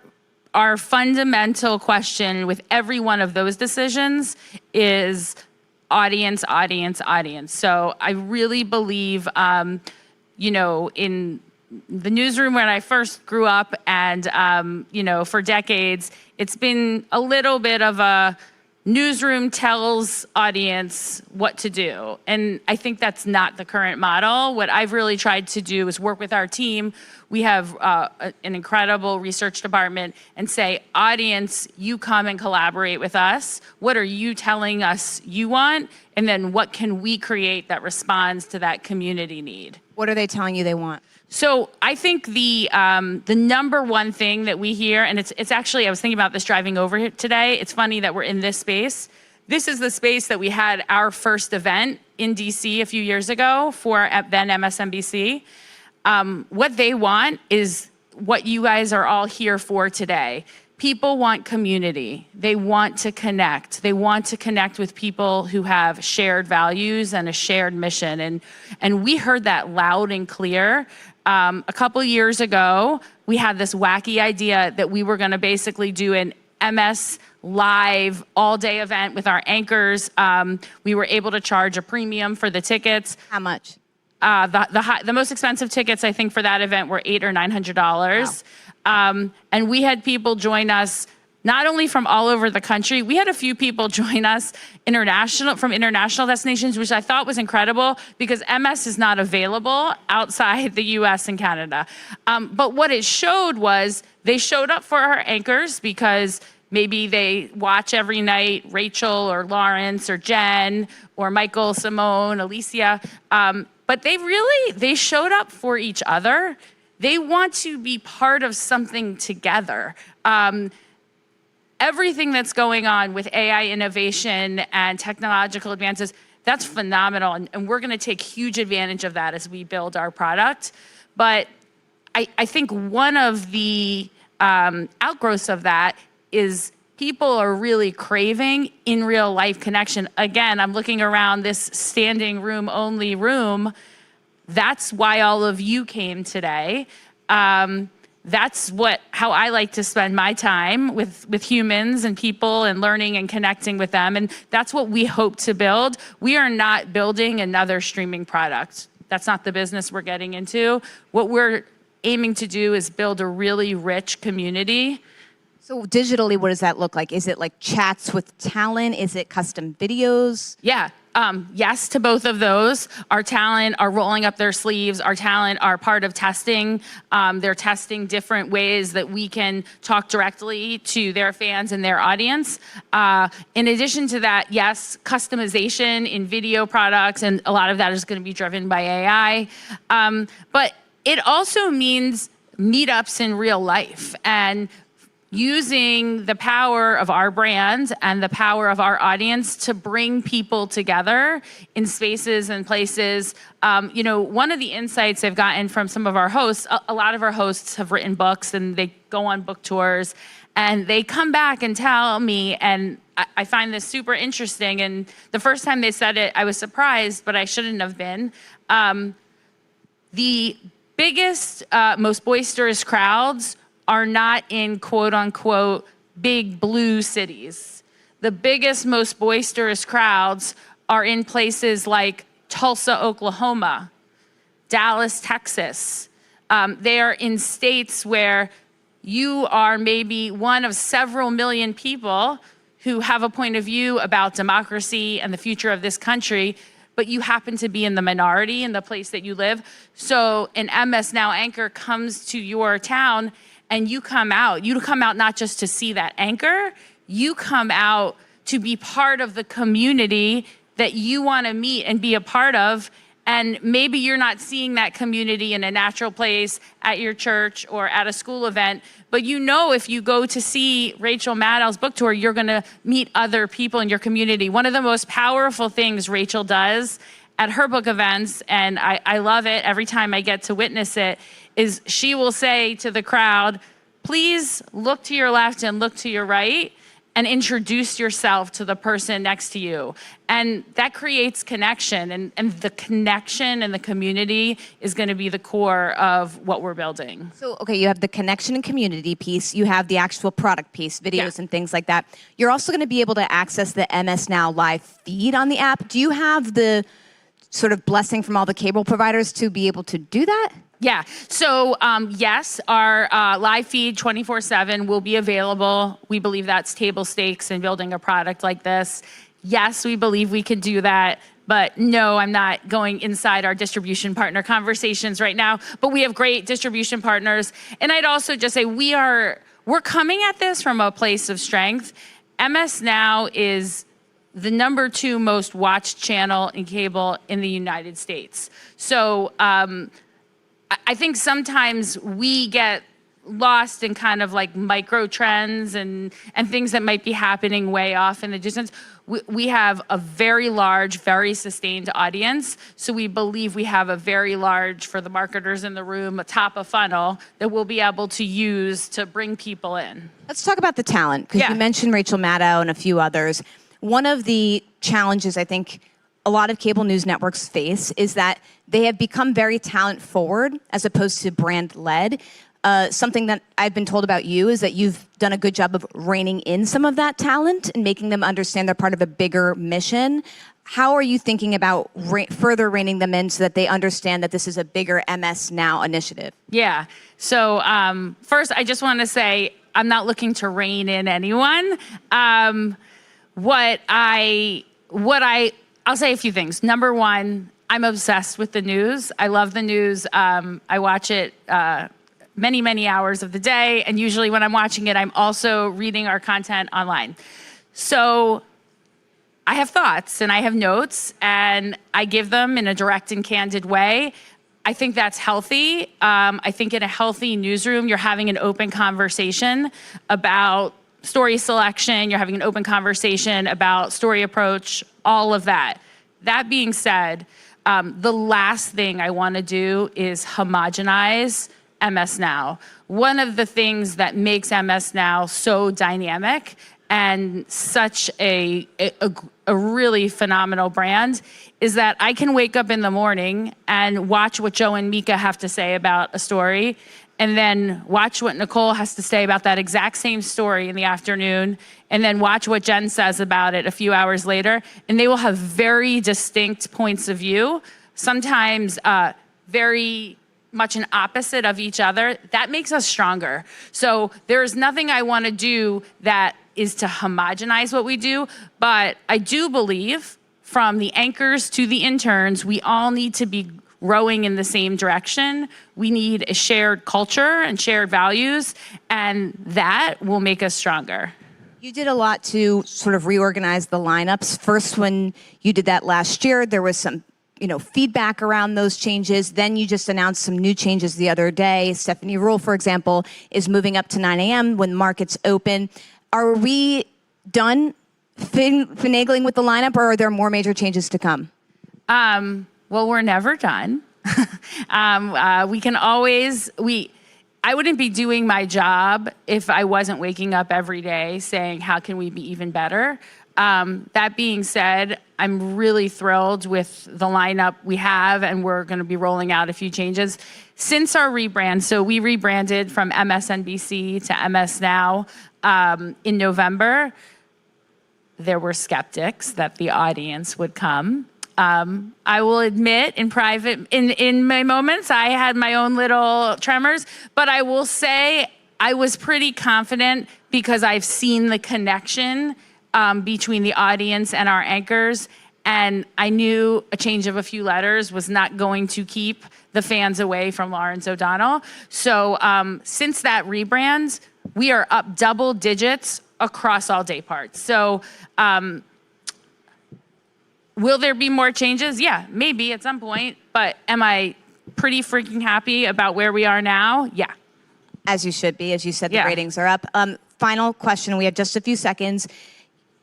fundamental question with every one of those decisions is, audience, audience, audience. So I really believe, in the newsroom when I first grew up and, for decades, it's been a little bit of a newsroom tells audience what to do. And I think that's not the current model. What I've really tried to do is work with our team. We have an incredible research department and say, audience, you come and collaborate with us. What are you telling us you want? And then what can we create that responds to that community need? What are they telling you they want? So I think the number one thing that we hear, and it's actually, I was thinking about this driving over here today. It's funny that we're in this space. This is the space that we had our first event in DC a few years ago for then MSNBC. What they want is what you guys are all here for today. People want community. They want to connect. They want to connect with people who have shared values and a shared mission. And we heard that loud and clear. A couple years ago, we had this wacky idea that we were going to basically do an MS live all-day event with our anchors. We were able to charge a premium for the tickets. How much? The most expensive tickets, I think, for that event were $800 or $900. Wow. And we had people join us not only from all over the country, we had a few people join us from international destinations, which I thought was incredible because MS is not available outside the US and Canada. But what it showed was they showed up for our anchors because maybe they watch every night Rachel or Lawrence or Jen or Michael, Simone, Alicia. But they showed up for each other. They want to be part of something together. Everything that's going on with AI innovation and technological advances, that's phenomenal. And we're going to take huge advantage of that as we build our product. But I think one of the outgrowths of that is people are really craving in real life connection. Again, I'm looking around this standing room only room. That's why all of you came today. That's how I like to spend my time with humans and people and learning and connecting with them. And that's what we hope to build. We are not building another streaming product. That's not the business we're getting into. What we're aiming to do is build a really rich community. So digitally, what does that look like? Is it like chats with talent? Is it custom videos? Yeah. Yes to both of those. Our talent are rolling up their sleeves. Our talent are part of testing. They're testing different ways that we can talk directly to their fans and their audience. In addition to that, yes, customization in video products, and a lot of that is going to be driven by AI. But it also means meetups in real life and using the power of our brand and the power of our audience to bring people together in spaces and places. One of the insights I've gotten from some of our hosts, a lot of our hosts have written books and they go on book tours and they come back and tell me, and I find this super interesting. And the first time they said it, I was surprised, but I shouldn't have been. The biggest, most boisterous crowds are not in quote unquote big blue cities. The biggest, most boisterous crowds are in places like Tulsa, Oklahoma, Dallas, Texas. They are in states where you are maybe one of several million people who have a point of view about democracy and the future of this country, but you happen to be in the minority in the place that you live. So an MS Now anchor comes to your town and you come out not just to see that anchor, you come out to be part of the community that you want to meet and be a part of. And maybe you're not seeing that community in a natural place at your church or at a school event, but if you go to see Rachel Maddow's book tour, you're going to meet other people in your community. One of the most powerful things Rachel does at her book events, and I love it every time I get to witness it, is she will say to the crowd, please look to your left and look to your right. and introduce yourself to the person next to you. And that creates connection. And the connection and the community is going to be the core of what we're building. So, okay, you have the connection and community piece. You have the actual product piece, videos Yeah. and things like that. You're also going to be able to access the MS Now live feed on the app. Do you have the sort of blessing from all the cable providers to be able to do that? Yeah. So, yes, our live feed 24/7 will be available. We believe that's table stakes in building a product like this. Yes, we believe we can do that. But no, I'm not going inside our distribution partner conversations right now. But we have great distribution partners. And I'd also just say we're coming at this from a place of strength. MS Now is the #2 most watched channel in cable in the United States. So, I think sometimes we get lost in kind of like micro trends and things that might be happening way off in the distance. We have a very large, very sustained audience. So we believe we have a very large, for the marketers in the room, a top of funnel that we'll be able to use to bring people in. Let's talk about the talent, because Yeah. you mentioned Rachel Maddow and a few others. One of the challenges I think a lot of cable news networks face is that they have become very talent forward as opposed to brand led. Something that I've been told about you is that you've done a good job of reining in some of that talent and making them understand they're part of a bigger mission. How are you thinking about further reining them in so that they understand that this is a bigger MS Now initiative? Yeah. So first, I just want to say I'm not looking to rein in anyone. I'll say a few things. Number one, I'm obsessed with the news. I love the news. I watch it many, many hours of the day. And usually when I'm watching it, I'm also reading our content online. So I have thoughts and I have notes and I give them in a direct and candid way. I think that's healthy. I think in a healthy newsroom, you're having an open conversation about story selection, you're having an open conversation about story approach, all of that. That being said, the last thing I want to do is homogenize MS Now. One of the things that makes MS Now so dynamic and such a really phenomenal brand is that I can wake up in the morning and watch what Joe and Mika have to say about a story, and then watch what Nicole has to say about that exact same story in the afternoon, and then watch what Jen says about it a few hours later, and they will have very distinct points of view, sometimes very much an opposite of each other. That makes us stronger. So there's nothing I want to do that is to homogenize what we do, but I do believe from the anchors to the interns, we all need to be rowing in the same direction. We need a shared culture and shared values, and that will make us stronger. You did a lot to sort of reorganize the lineups. First, when you did that last year, there was some feedback around those changes. Then you just announced some new changes the other day. Stephanie Rule, for example, is moving up to 9 a.m. when markets open. Are we done finagling with the lineup, or are there more major changes to come? Well, we're never done. We can always, I wouldn't be doing my job if I wasn't waking up every day saying, how can we be even better? That being said, I'm really thrilled with the lineup we have, and we're going to be rolling out a few changes. Since our rebrand, so we rebranded from MSNBC to MS Now in November, there were skeptics that the audience would come. I will admit in private, in my moments, I had my own little tremors, but I will say I was pretty confident because I've seen the connection between the audience and our anchors, and I knew a change of a few letters was not going to keep the fans away from Lawrence O'Donnell. So since that rebrand, we are up double digits across all day parts. So will there be more changes? Yeah, maybe at some point, but am I pretty freaking happy about where we are now? Yeah. As you should be. As you said, the Yeah. ratings are up. Final question. We have just a few seconds.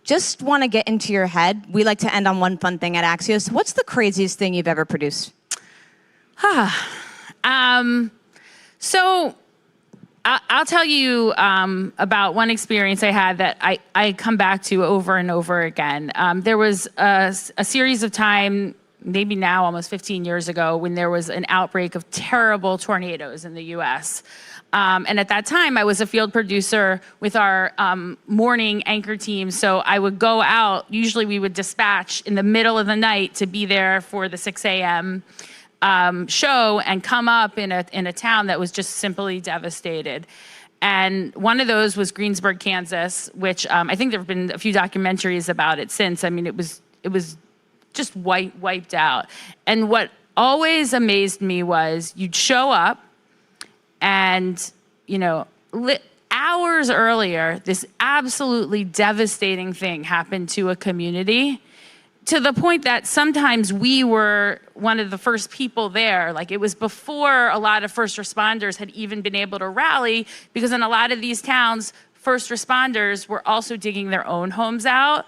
Just want to get into your head. We like to end on one fun thing at Axios. What's the craziest thing you've ever produced? So I'll tell you about one experience I had that I come back to over and over again. There was a series of time, maybe now almost 15 years ago, when there was an outbreak of terrible tornadoes in the U.S. And at that time, I was a field producer with our morning anchor team. So I would go out. Usually we would dispatch in the middle of the night to be there for the 6 a.m. Show and come up in a town that was just simply devastated. And one of those was Greensburg, Kansas, which I think there have been a few documentaries about it since. I mean, it was just wiped out. And what always amazed me was you'd show up and, hours earlier, this absolutely devastating thing happened to a community, to the point that sometimes we were one of the first people there. Like, it was before a lot of first responders had even been able to rally, because in a lot of these towns, first responders were also digging their own homes out.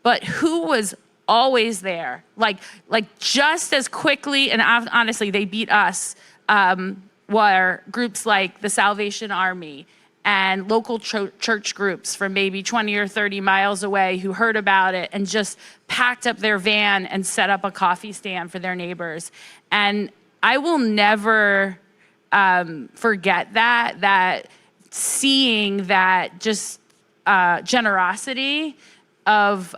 But who was always there? Like just as quickly, and honestly, they beat us, were groups like the Salvation Army and local church groups from maybe 20 or 30 miles away who heard about it and just packed up their van and set up a coffee stand for their neighbors. And I will never forget that seeing that just generosity of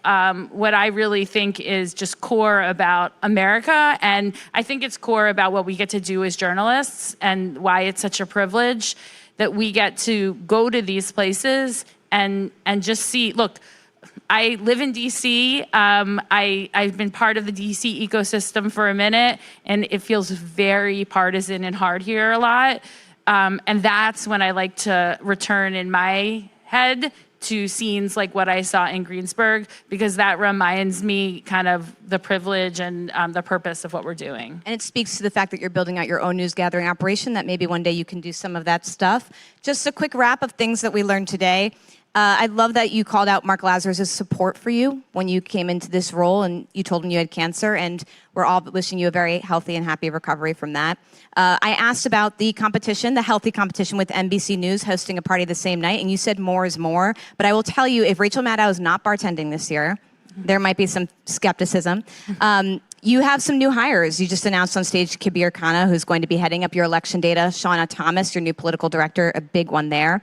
what I really think is just core about America. And I think it's core about what we get to do as journalists and why it's such a privilege that we get to go to these places and just see. Look, I live in DC. I've been part of the DC ecosystem for a minute, and it feels very partisan and hard here a lot. And that's when I like to return in my head to scenes like what I saw in Greensburg, because that reminds me kind of the privilege and the purpose of what we're doing. And it speaks to the fact that you're building out your own news gathering operation, that maybe one day you can do some of that stuff. Just a quick wrap of things that we learned today. I love that you called out Mark Lazarus' support for you when you came into this role, and you told him you had cancer, and we're all wishing you a very healthy and happy recovery from that. I asked about the competition, the healthy competition with NBC News hosting a party the same night, and you said more is more. But I will tell you, if Rachel Maddow is not bartending this year, there might be some skepticism. You have some new hires. You just announced on stage Kabir Khanna, who's going to be heading up your election data. Shauna Thomas, your new political director, a big one there.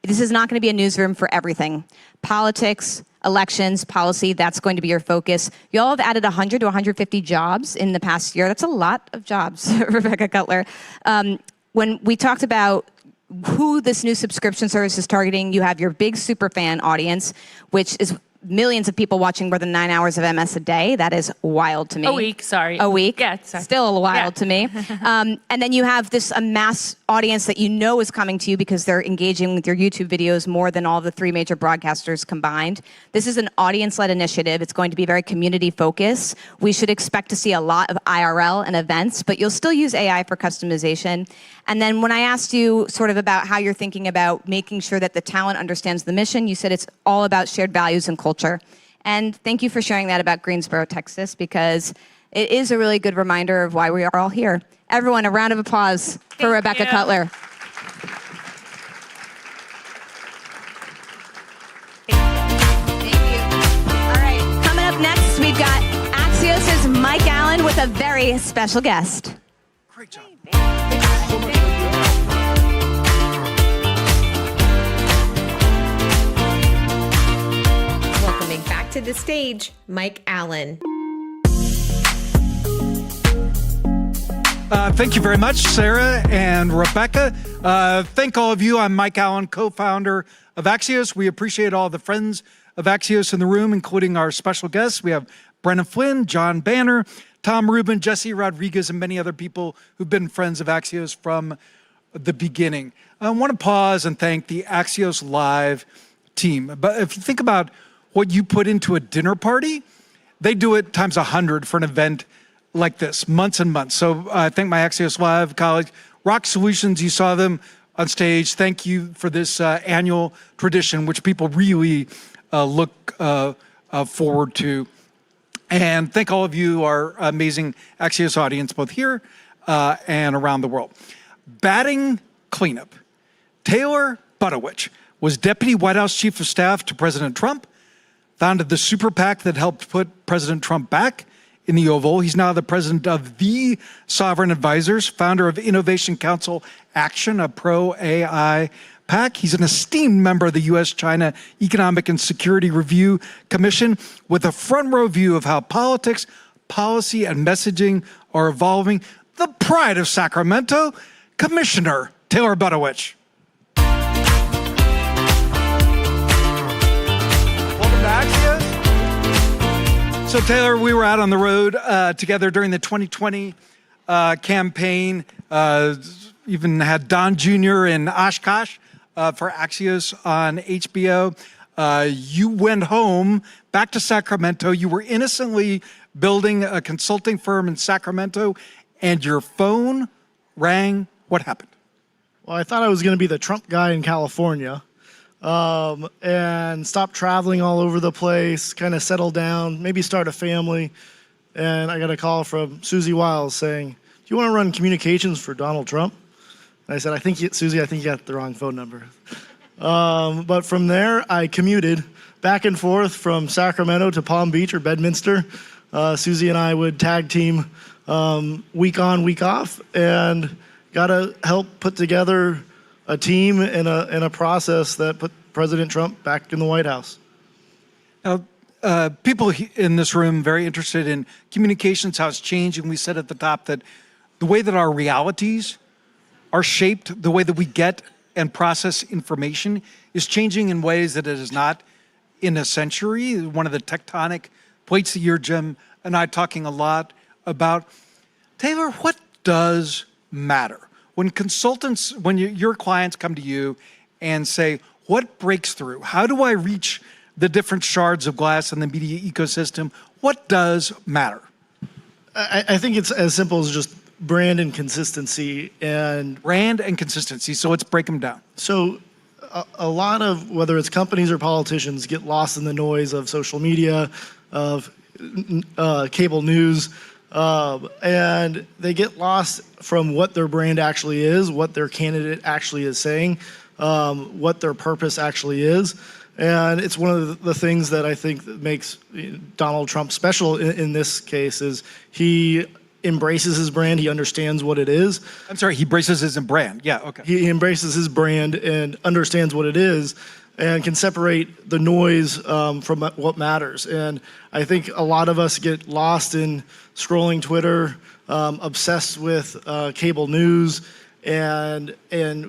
This is not going to be a newsroom for everything. Politics, elections, policy, that's going to be your focus. You all have added 100 to 150 jobs in the past year. That's a lot of jobs, Rebecca Cutler. When we talked about who this new subscription service is targeting, you have your big superfan audience, which is millions of people watching more than 9 hours of MS a day. That is wild to me. A week, sorry. A week? Yeah, sorry. Still wild to me. And then you have this mass audience that you know is coming to you because they're engaging with your YouTube videos more than all the 3 major broadcasters combined. This is an audience-led initiative. It's going to be very community-focused. We should expect to see a lot of IRL and events, but you'll still use AI for customization. And then when I asked you sort of about how you're thinking about making sure that the talent understands the mission, you said it's all about shared values and culture. And thank you for sharing that about Greensboro, Texas, because it is a really good reminder of why we are all here. Everyone, a round of applause for Rebecca Cutler. Thank you. All right, coming up next, we've got Axios' Mike Allen with a very special guest. Great job. Welcoming back to the stage, Mike Allen. Thank you very much, Sarah and Rebecca. Thank all of you. I'm Mike Allen, co-founder of Axios. We appreciate all the friends of Axios in the room, including our special guests. We have Brenna Flynn, John Banner, Tom Rubin, Jesse Rodriguez, and many other people who've been friends of Axios from the beginning. I want to pause and thank the Axios Live team. But if you think about what you put into a dinner party, they do it times 100 for an event like this, months and months. So I thank my Axios Live colleagues. Rock Solutions, you saw them on stage. Thank you for this annual tradition, which people really look forward to. And thank all of you, our amazing Axios audience, both here and around the world. Batting cleanup Taylor Budowich was Deputy White House Chief of Staff to President Trump, founded the super PAC that helped put President Trump back in the Oval. He's now the president of the Sovereign Advisors, founder of Innovation Council Action, a pro-AI PAC. He's an esteemed member of the U.S.-China Economic and Security Review Commission with a front row view of how politics, policy, and messaging are evolving. The pride of Sacramento, Commissioner Taylor Budowich. Welcome to Axios. So Taylor, we were out on the road together during the 2020 campaign. Even had Don Jr. in Oshkosh for Axios on HBO. You went home back to Sacramento. You were innocently building a consulting firm in Sacramento, and your phone rang. What happened? Well, I thought I was going to be the Trump guy in California and stop traveling all over the place, kind of settle down, maybe start a family. And I got a call from Susie Wiles saying, "Do you want to run communications for Donald Trump?" And I said, Susie, I think you got the wrong phone number. But from there, I commuted back and forth from Sacramento to Palm Beach or Bedminster. Susie and I would tag team week on, week off, and got to help put together a team and a process that put President Trump back in the White House. Now, people in this room very interested in communications, how it's changing. We said at the top that the way that our realities are shaped, the way that we get and process information is changing in ways that it is not in a century. One of the tectonic plates that you're, Jim, and I talking a lot about. Taylor, what does matter? When consultants, when your clients come to you and say, what breaks through? How do I reach the different shards of glass in the media ecosystem? What does matter? I think it's as simple as just brand and consistency. Brand and consistency, so let's break them down. So a lot of, whether it's companies or politicians, get lost in the noise of social media, of cable news, and they get lost from what their brand actually is, what their candidate actually is saying, what their purpose actually is. And it's one of the things that I think that makes Donald Trump special in this case is he embraces his brand. He understands what it is. I'm sorry, he embraces his brand. Yeah, okay. He embraces his brand and understands what it is and can separate the noise from what matters. And I think a lot of us get lost in scrolling Twitter, obsessed with cable news, and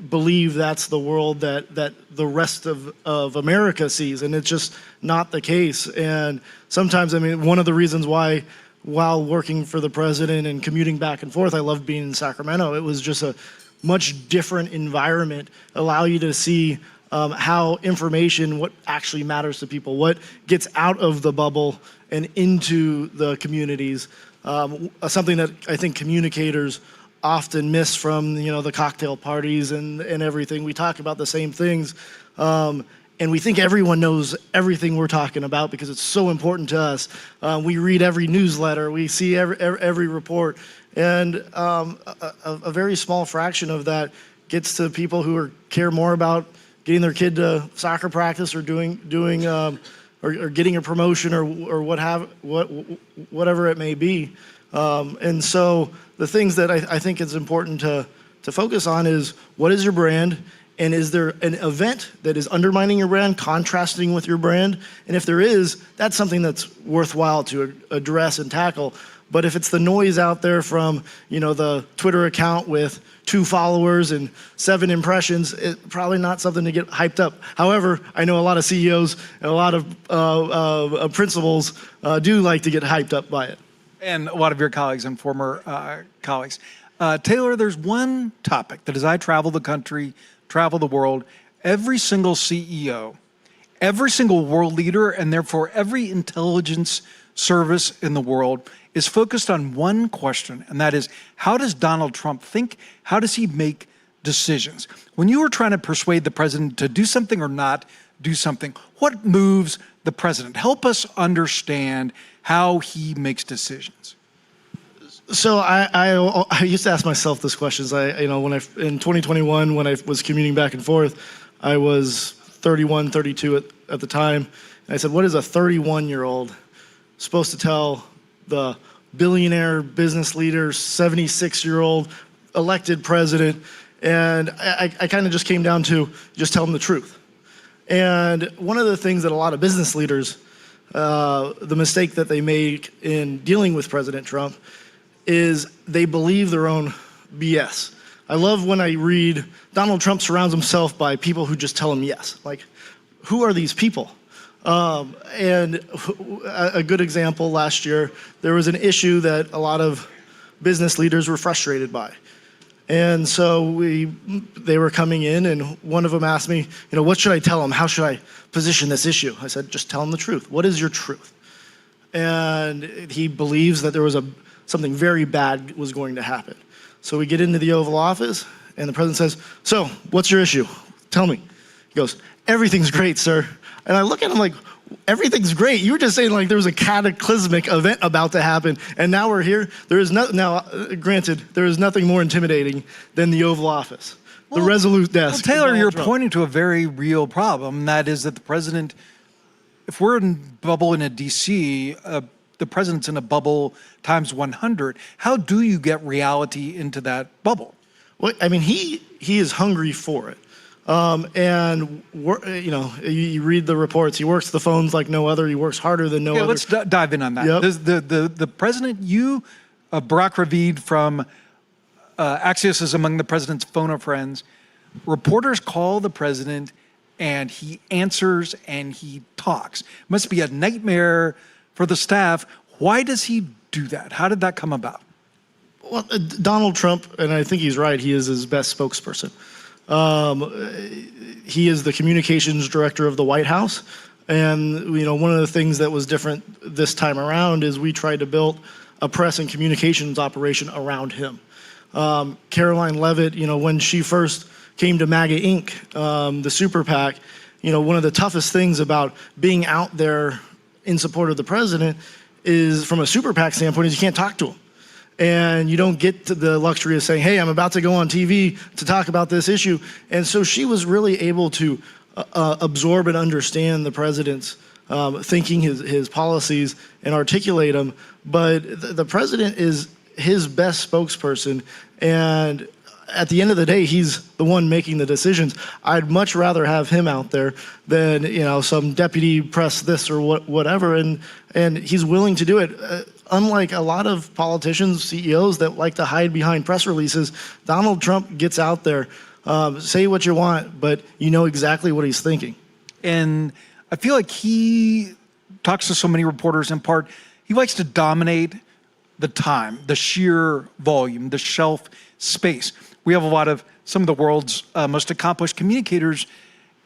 believe that's the world that the rest of America sees. And it's just not the case. And sometimes, I mean, one of the reasons why, while working for the president and commuting back and forth, I loved being in Sacramento. It was just a much different environment, allow you to see how information, what actually matters to people, what gets out of the bubble and into the communities. Something that I think communicators often miss from the cocktail parties and everything. We talk about the same things. And we think everyone knows everything we're talking about because it's so important to us. We read every newsletter, we see every report, and a very small fraction of that gets to people who care more about getting their kid to soccer practice or doing or getting a promotion or whatever it may be. And so the things that I think it's important to focus on is, what is your brand? And is there an event that is undermining your brand, contrasting with your brand? And if there is, that's something that's worthwhile to address and tackle. But if it's the noise out there from, the Twitter account with 2 followers and 7 impressions, it's probably not something to get hyped up. However, I know a lot of CEOs and a lot of principals do like to get hyped up by it. And a lot of your colleagues and former colleagues. Taylor, there's one topic that as I travel the country, travel the world, every single CEO, every single world leader, and therefore every intelligence service in the world is focused on one question, and that is, how does Donald Trump think? How does he make decisions? When you were trying to persuade the president to do something or not do something, what moves the president? Help us understand how he makes decisions. So I used to ask myself this question. In 2021, when I was commuting back and forth, I was 31, 32 at the time. And I said, what is a 31-year-old supposed to tell the billionaire business leader, 76-year-old elected president? And I kind of just came down to just tell them the truth. And one of the things that a lot of business leaders, the mistake that they make in dealing with President Trump is they believe their own BS. I love when I read Donald Trump surrounds himself by people who just tell him yes. Like, who are these people? And a good example, last year, there was an issue that a lot of business leaders were frustrated by. And so they were coming in, and one of them asked me, what should I tell them? How should I position this issue? I said, just tell them the truth. What is your truth? And he believes that there was something very bad was going to happen. So we get into the Oval Office, and the president says, so what's your issue? Tell me. He goes, everything's great, sir. And I look at him like, everything's great. You were just saying like there was a cataclysmic event about to happen, and now we're here. Granted, there is nothing more intimidating than the Oval Office, the resolute desk. Well, Taylor, you're pointing to a very real problem, and that is that the president, if we're in a bubble in a DC, the president's in a bubble times 100. How do you get reality into that bubble? Well, I mean, he is hungry for it. You read the reports. He works the phones like no other. He works harder than no other. Let's dive in on that. Yep. The president, Barack Ravid from Axios is among the president's phone friends. Reporters call the president, and he answers and he talks. Must be a nightmare for the staff. Why does he do that? How did that come about? Well, Donald Trump, and I think he's right, he is his best spokesperson. He is the communications director of the White House. And, one of the things that was different this time around is we tried to build a press and communications operation around him. Caroline Leavitt, when she first came to MAGA Inc., the super PAC, one of the toughest things about being out there in support of the president is, from a super PAC standpoint, is you can't talk to him. And you don't get to the luxury of saying, hey, I'm about to go on TV to talk about this issue. And so she was really able to absorb and understand the president's thinking, his policies, and articulate them. But the president is his best spokesperson. And at the end of the day, he's the one making the decisions. I'd much rather have him out there than, some deputy press this or whatever. And he's willing to do it. Unlike a lot of politicians, CEOs that like to hide behind press releases, Donald Trump gets out there, say what you want, but you know exactly what he's thinking. And I feel like he talks to so many reporters, in part, he likes to dominate the time, the sheer volume, the shelf space. We have some of the world's most accomplished communicators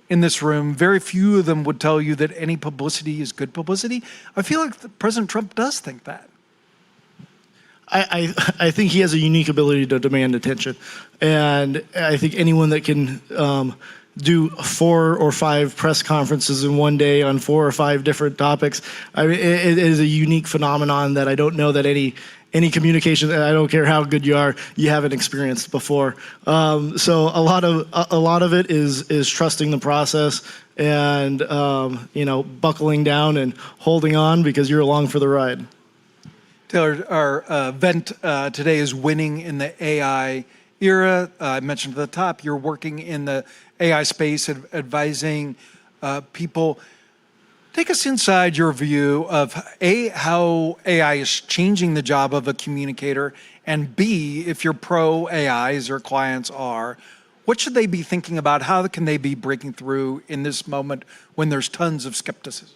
in this room. Very few of them would tell you that any publicity is good publicity. I feel like President Trump does think that. I think he has a unique ability to demand attention. And I think anyone that can do 4 or 5 press conferences in one day on 4 or 5 different topics, it is a unique phenomenon that I don't know that any communication, I don't care how good you are, you haven't experienced before. So a lot of it is trusting the process and buckling down and holding on because you're along for the ride. Taylor, our event today is winning in the AI era. I mentioned at the top, you're working in the AI space, advising people. Take us inside your view of A, how AI is changing the job of a communicator, and B, if you're pro AI, as your clients are, what should they be thinking about? How can they be breaking through in this moment when there's tons of skepticism?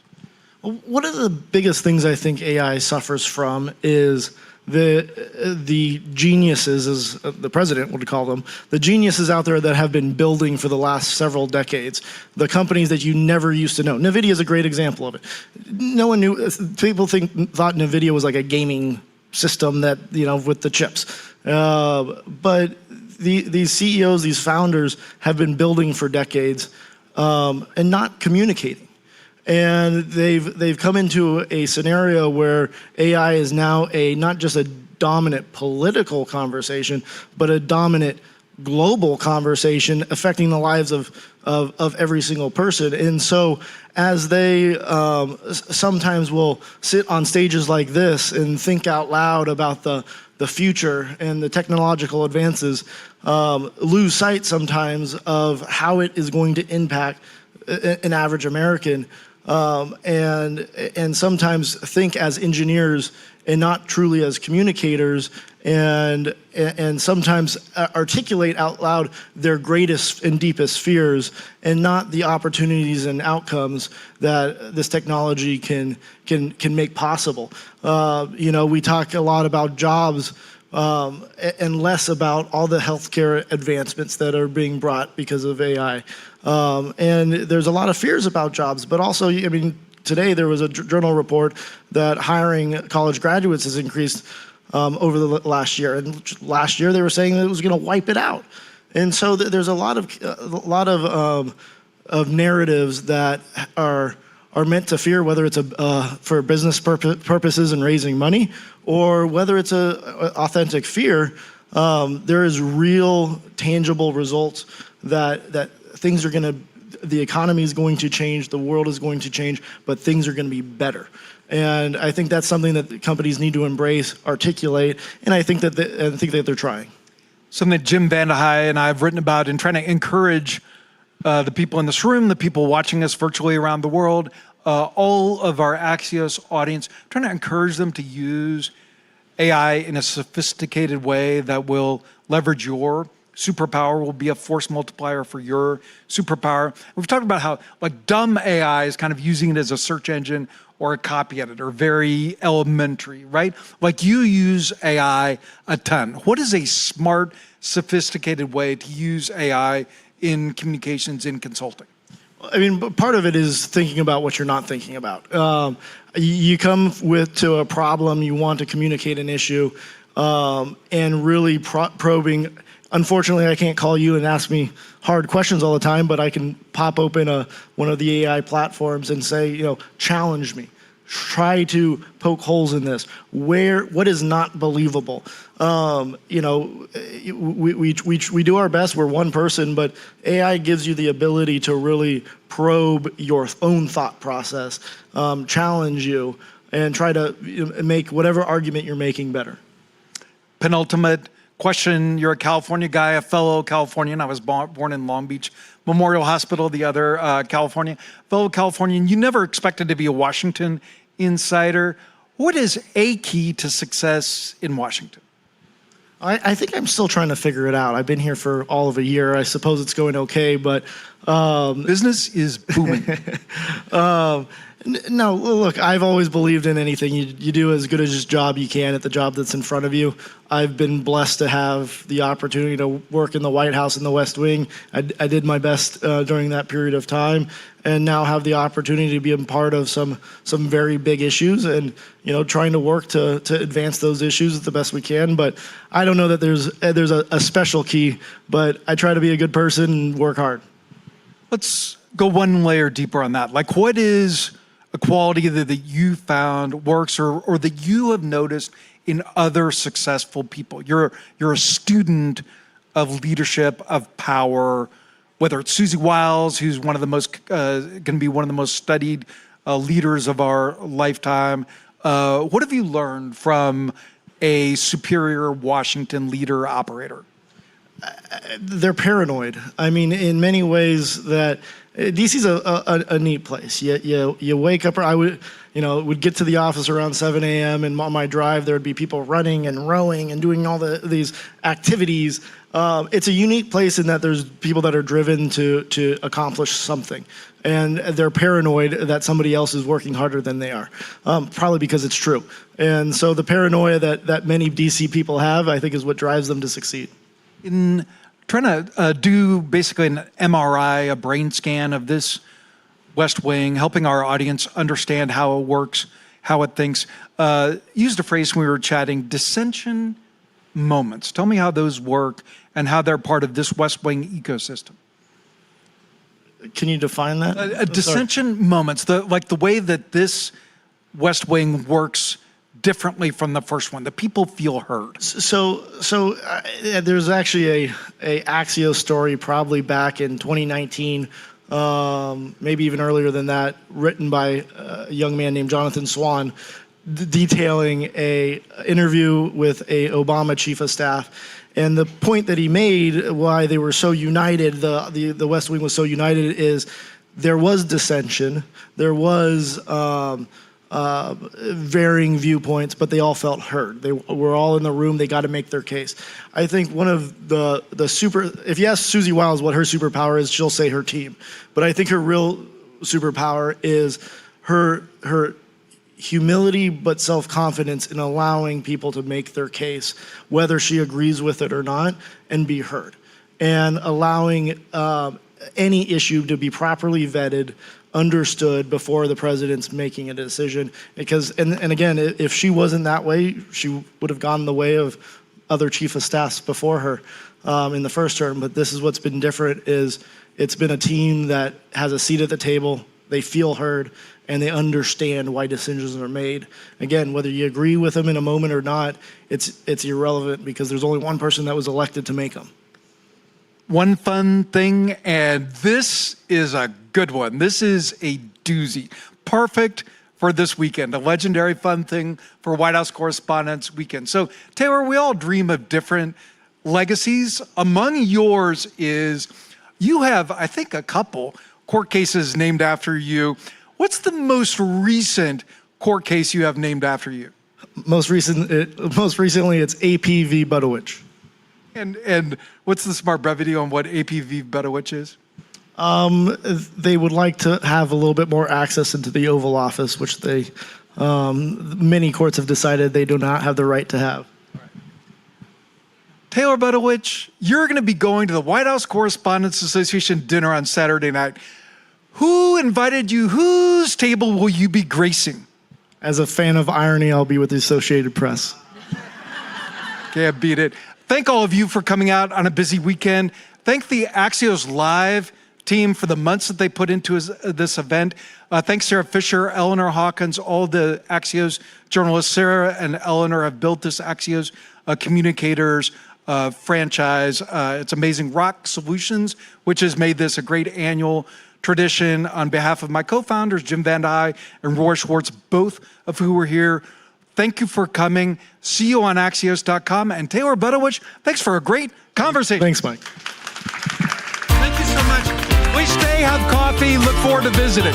One of the biggest things I think AI suffers from is the geniuses, as the president would call them, the geniuses out there that have been building for the last several decades, the companies that you never used to know. NVIDIA is a great example of it. No one knew, people thought NVIDIA was like a gaming system that, with the chips. But these CEOs, these founders have been building for decades and not communicating. And they've come into a scenario where AI is now not just a dominant political conversation, but a dominant global conversation affecting the lives of every single person. And so as they sometimes will sit on stages like this and think out loud about the future and the technological advances, lose sight sometimes of how it is going to impact an average American, and sometimes think as engineers and not truly as communicators, and sometimes articulate out loud their greatest and deepest fears, and not the opportunities and outcomes that this technology can make possible. We talk a lot about jobs, and less about all the healthcare advancements that are being brought because of AI. And there's a lot of fears about jobs, but also, today there was a journal report that hiring college graduates has increased over the last year. And last year they were saying that it was going to wipe it out. And so there's a lot of narratives that are meant to fear, whether it's for business purposes and raising money, or whether it's a authentic fear. There is real, tangible results that things are going to, the economy is going to change, the world is going to change, but things are going to be better. And I think that's something that companies need to embrace, articulate, and I think that they're trying. Something that Jim Vandehei and I have written about in trying to encourage the people in this room, the people watching us virtually around the world, all of our Axios audience, trying to encourage them to use AI in a sophisticated way that will leverage your superpower, will be a force multiplier for your superpower. We've talked about how dumb AI is kind of using it as a search engine or a copy editor, very elementary, right? You use AI a ton. What is a smart, sophisticated way to use AI in communications, in consulting? Part of it is thinking about what you're not thinking about. You come to a problem, you want to communicate an issue, and really probing. Unfortunately, I can't call you and ask me hard questions all the time, but I can pop open one of the AI platforms and say, challenge me. Try to poke holes in this. What is not believable? We do our best. We're one person, but AI gives you the ability to really probe your own thought process, challenge you, and try to make whatever argument you're making better. Penultimate question. You're a California guy, a fellow Californian. I was born in Long Beach Memorial Hospital, the other California. Fellow Californian, you never expected to be a Washington insider. What is a key to success in Washington? I think I'm still trying to figure it out. I've been here for all of a year. I suppose it's going okay, but... business is booming. No, look, I've always believed in anything. You do as good as job you can at the job that's in front of you. I've been blessed to have the opportunity to work in the White House in the West Wing. I did my best during that period of time, and now have the opportunity to be a part of some very big issues, and trying to work to advance those issues the best we can. But I don't know that there's a special key, but I try to be a good person and work hard. Let's go one layer deeper on that. What is a quality that you found works, or that you have noticed in other successful people? You're a student of leadership, of power, whether it's Susie Wiles, who's going to be one of the most studied leaders of our lifetime. What have you learned from a superior Washington leader operator? They're paranoid. In many ways that DC's a neat place. You wake up. I would get to the office around 7 a.m. and on my drive there would be people running and rowing and doing all these activities. It's a unique place in that there's people that are driven to accomplish something, and they're paranoid that somebody else is working harder than they are, probably because it's true. And so the paranoia that many DC people have, I think, is what drives them to succeed. In trying to do basically an MRI, a brain scan of this West Wing, helping our audience understand how it works, how it thinks, used a phrase when we were chatting, dissension moments. Tell me how those work and how they're part of this West Wing ecosystem. Can you define that? Dissension moments, the way that this West Wing works differently from the first one? The people feel heard. So there's actually a Axios story probably back in 2019, maybe even earlier than that, written by a young man named Jonathan Swan, detailing a interview with a Obama chief of staff. And the point that he made, why they were so united, the West Wing was so united, is there was dissension, there was varying viewpoints, but they all felt heard. They were all in the room. They got to make their case. I think one of the if you ask Susie Wiles what her superpower is, she'll say her team. But I think her real superpower is her humility but self-confidence in allowing people to make their case, whether she agrees with it or not, and be heard. And allowing any issue to be properly vetted, understood before the president's making a decision. Because, and again, if she wasn't that way, she would have gone the way of other chief of staffs before her in the first term. But this is what's been different, is it's been a team that has a seat at the table, they feel heard, and they understand why decisions are made. Again, whether you agree with them in a moment or not, it's irrelevant, because there's only one person that was elected to make them. One fun thing, and this is a good one. This is a doozy. Perfect for this weekend, a legendary fun thing for White House Correspondents' Weekend. So, Taylor, we all dream of different legacies. Among yours is, you have, I think, a couple court cases named after you. What's the most recent court case you have named after you? Most recently, it's AP v. Budowich. And what's the smart brevity on what AP v. Budowich is? They would like to have a little bit more access into the Oval Office, which many courts have decided they do not have the right to have. Taylor Budowich, you're going to be going to the White House Correspondents Association dinner on Saturday night. Who invited you? Whose table will you be gracing? As a fan of irony, I'll be with the Associated Press. Can't beat it. Thank all of you for coming out on a busy weekend. Thank the Axios Live team for the months that they put into this event. Thanks Sarah Fisher, Eleanor Hawkins, all the Axios journalists. Sarah and Eleanor have built this Axios communicators franchise. It's amazing. Rock Solutions, which has made this a great annual tradition. On behalf of my co-founders, Jim Van Dyke and Roy Schwartz, both of who were here, thank you for coming. See you on Axios.com. And Taylor Budowich, thanks for a great conversation. Thanks, Mike. Thank you so much. Please stay, have coffee. Look forward to visiting.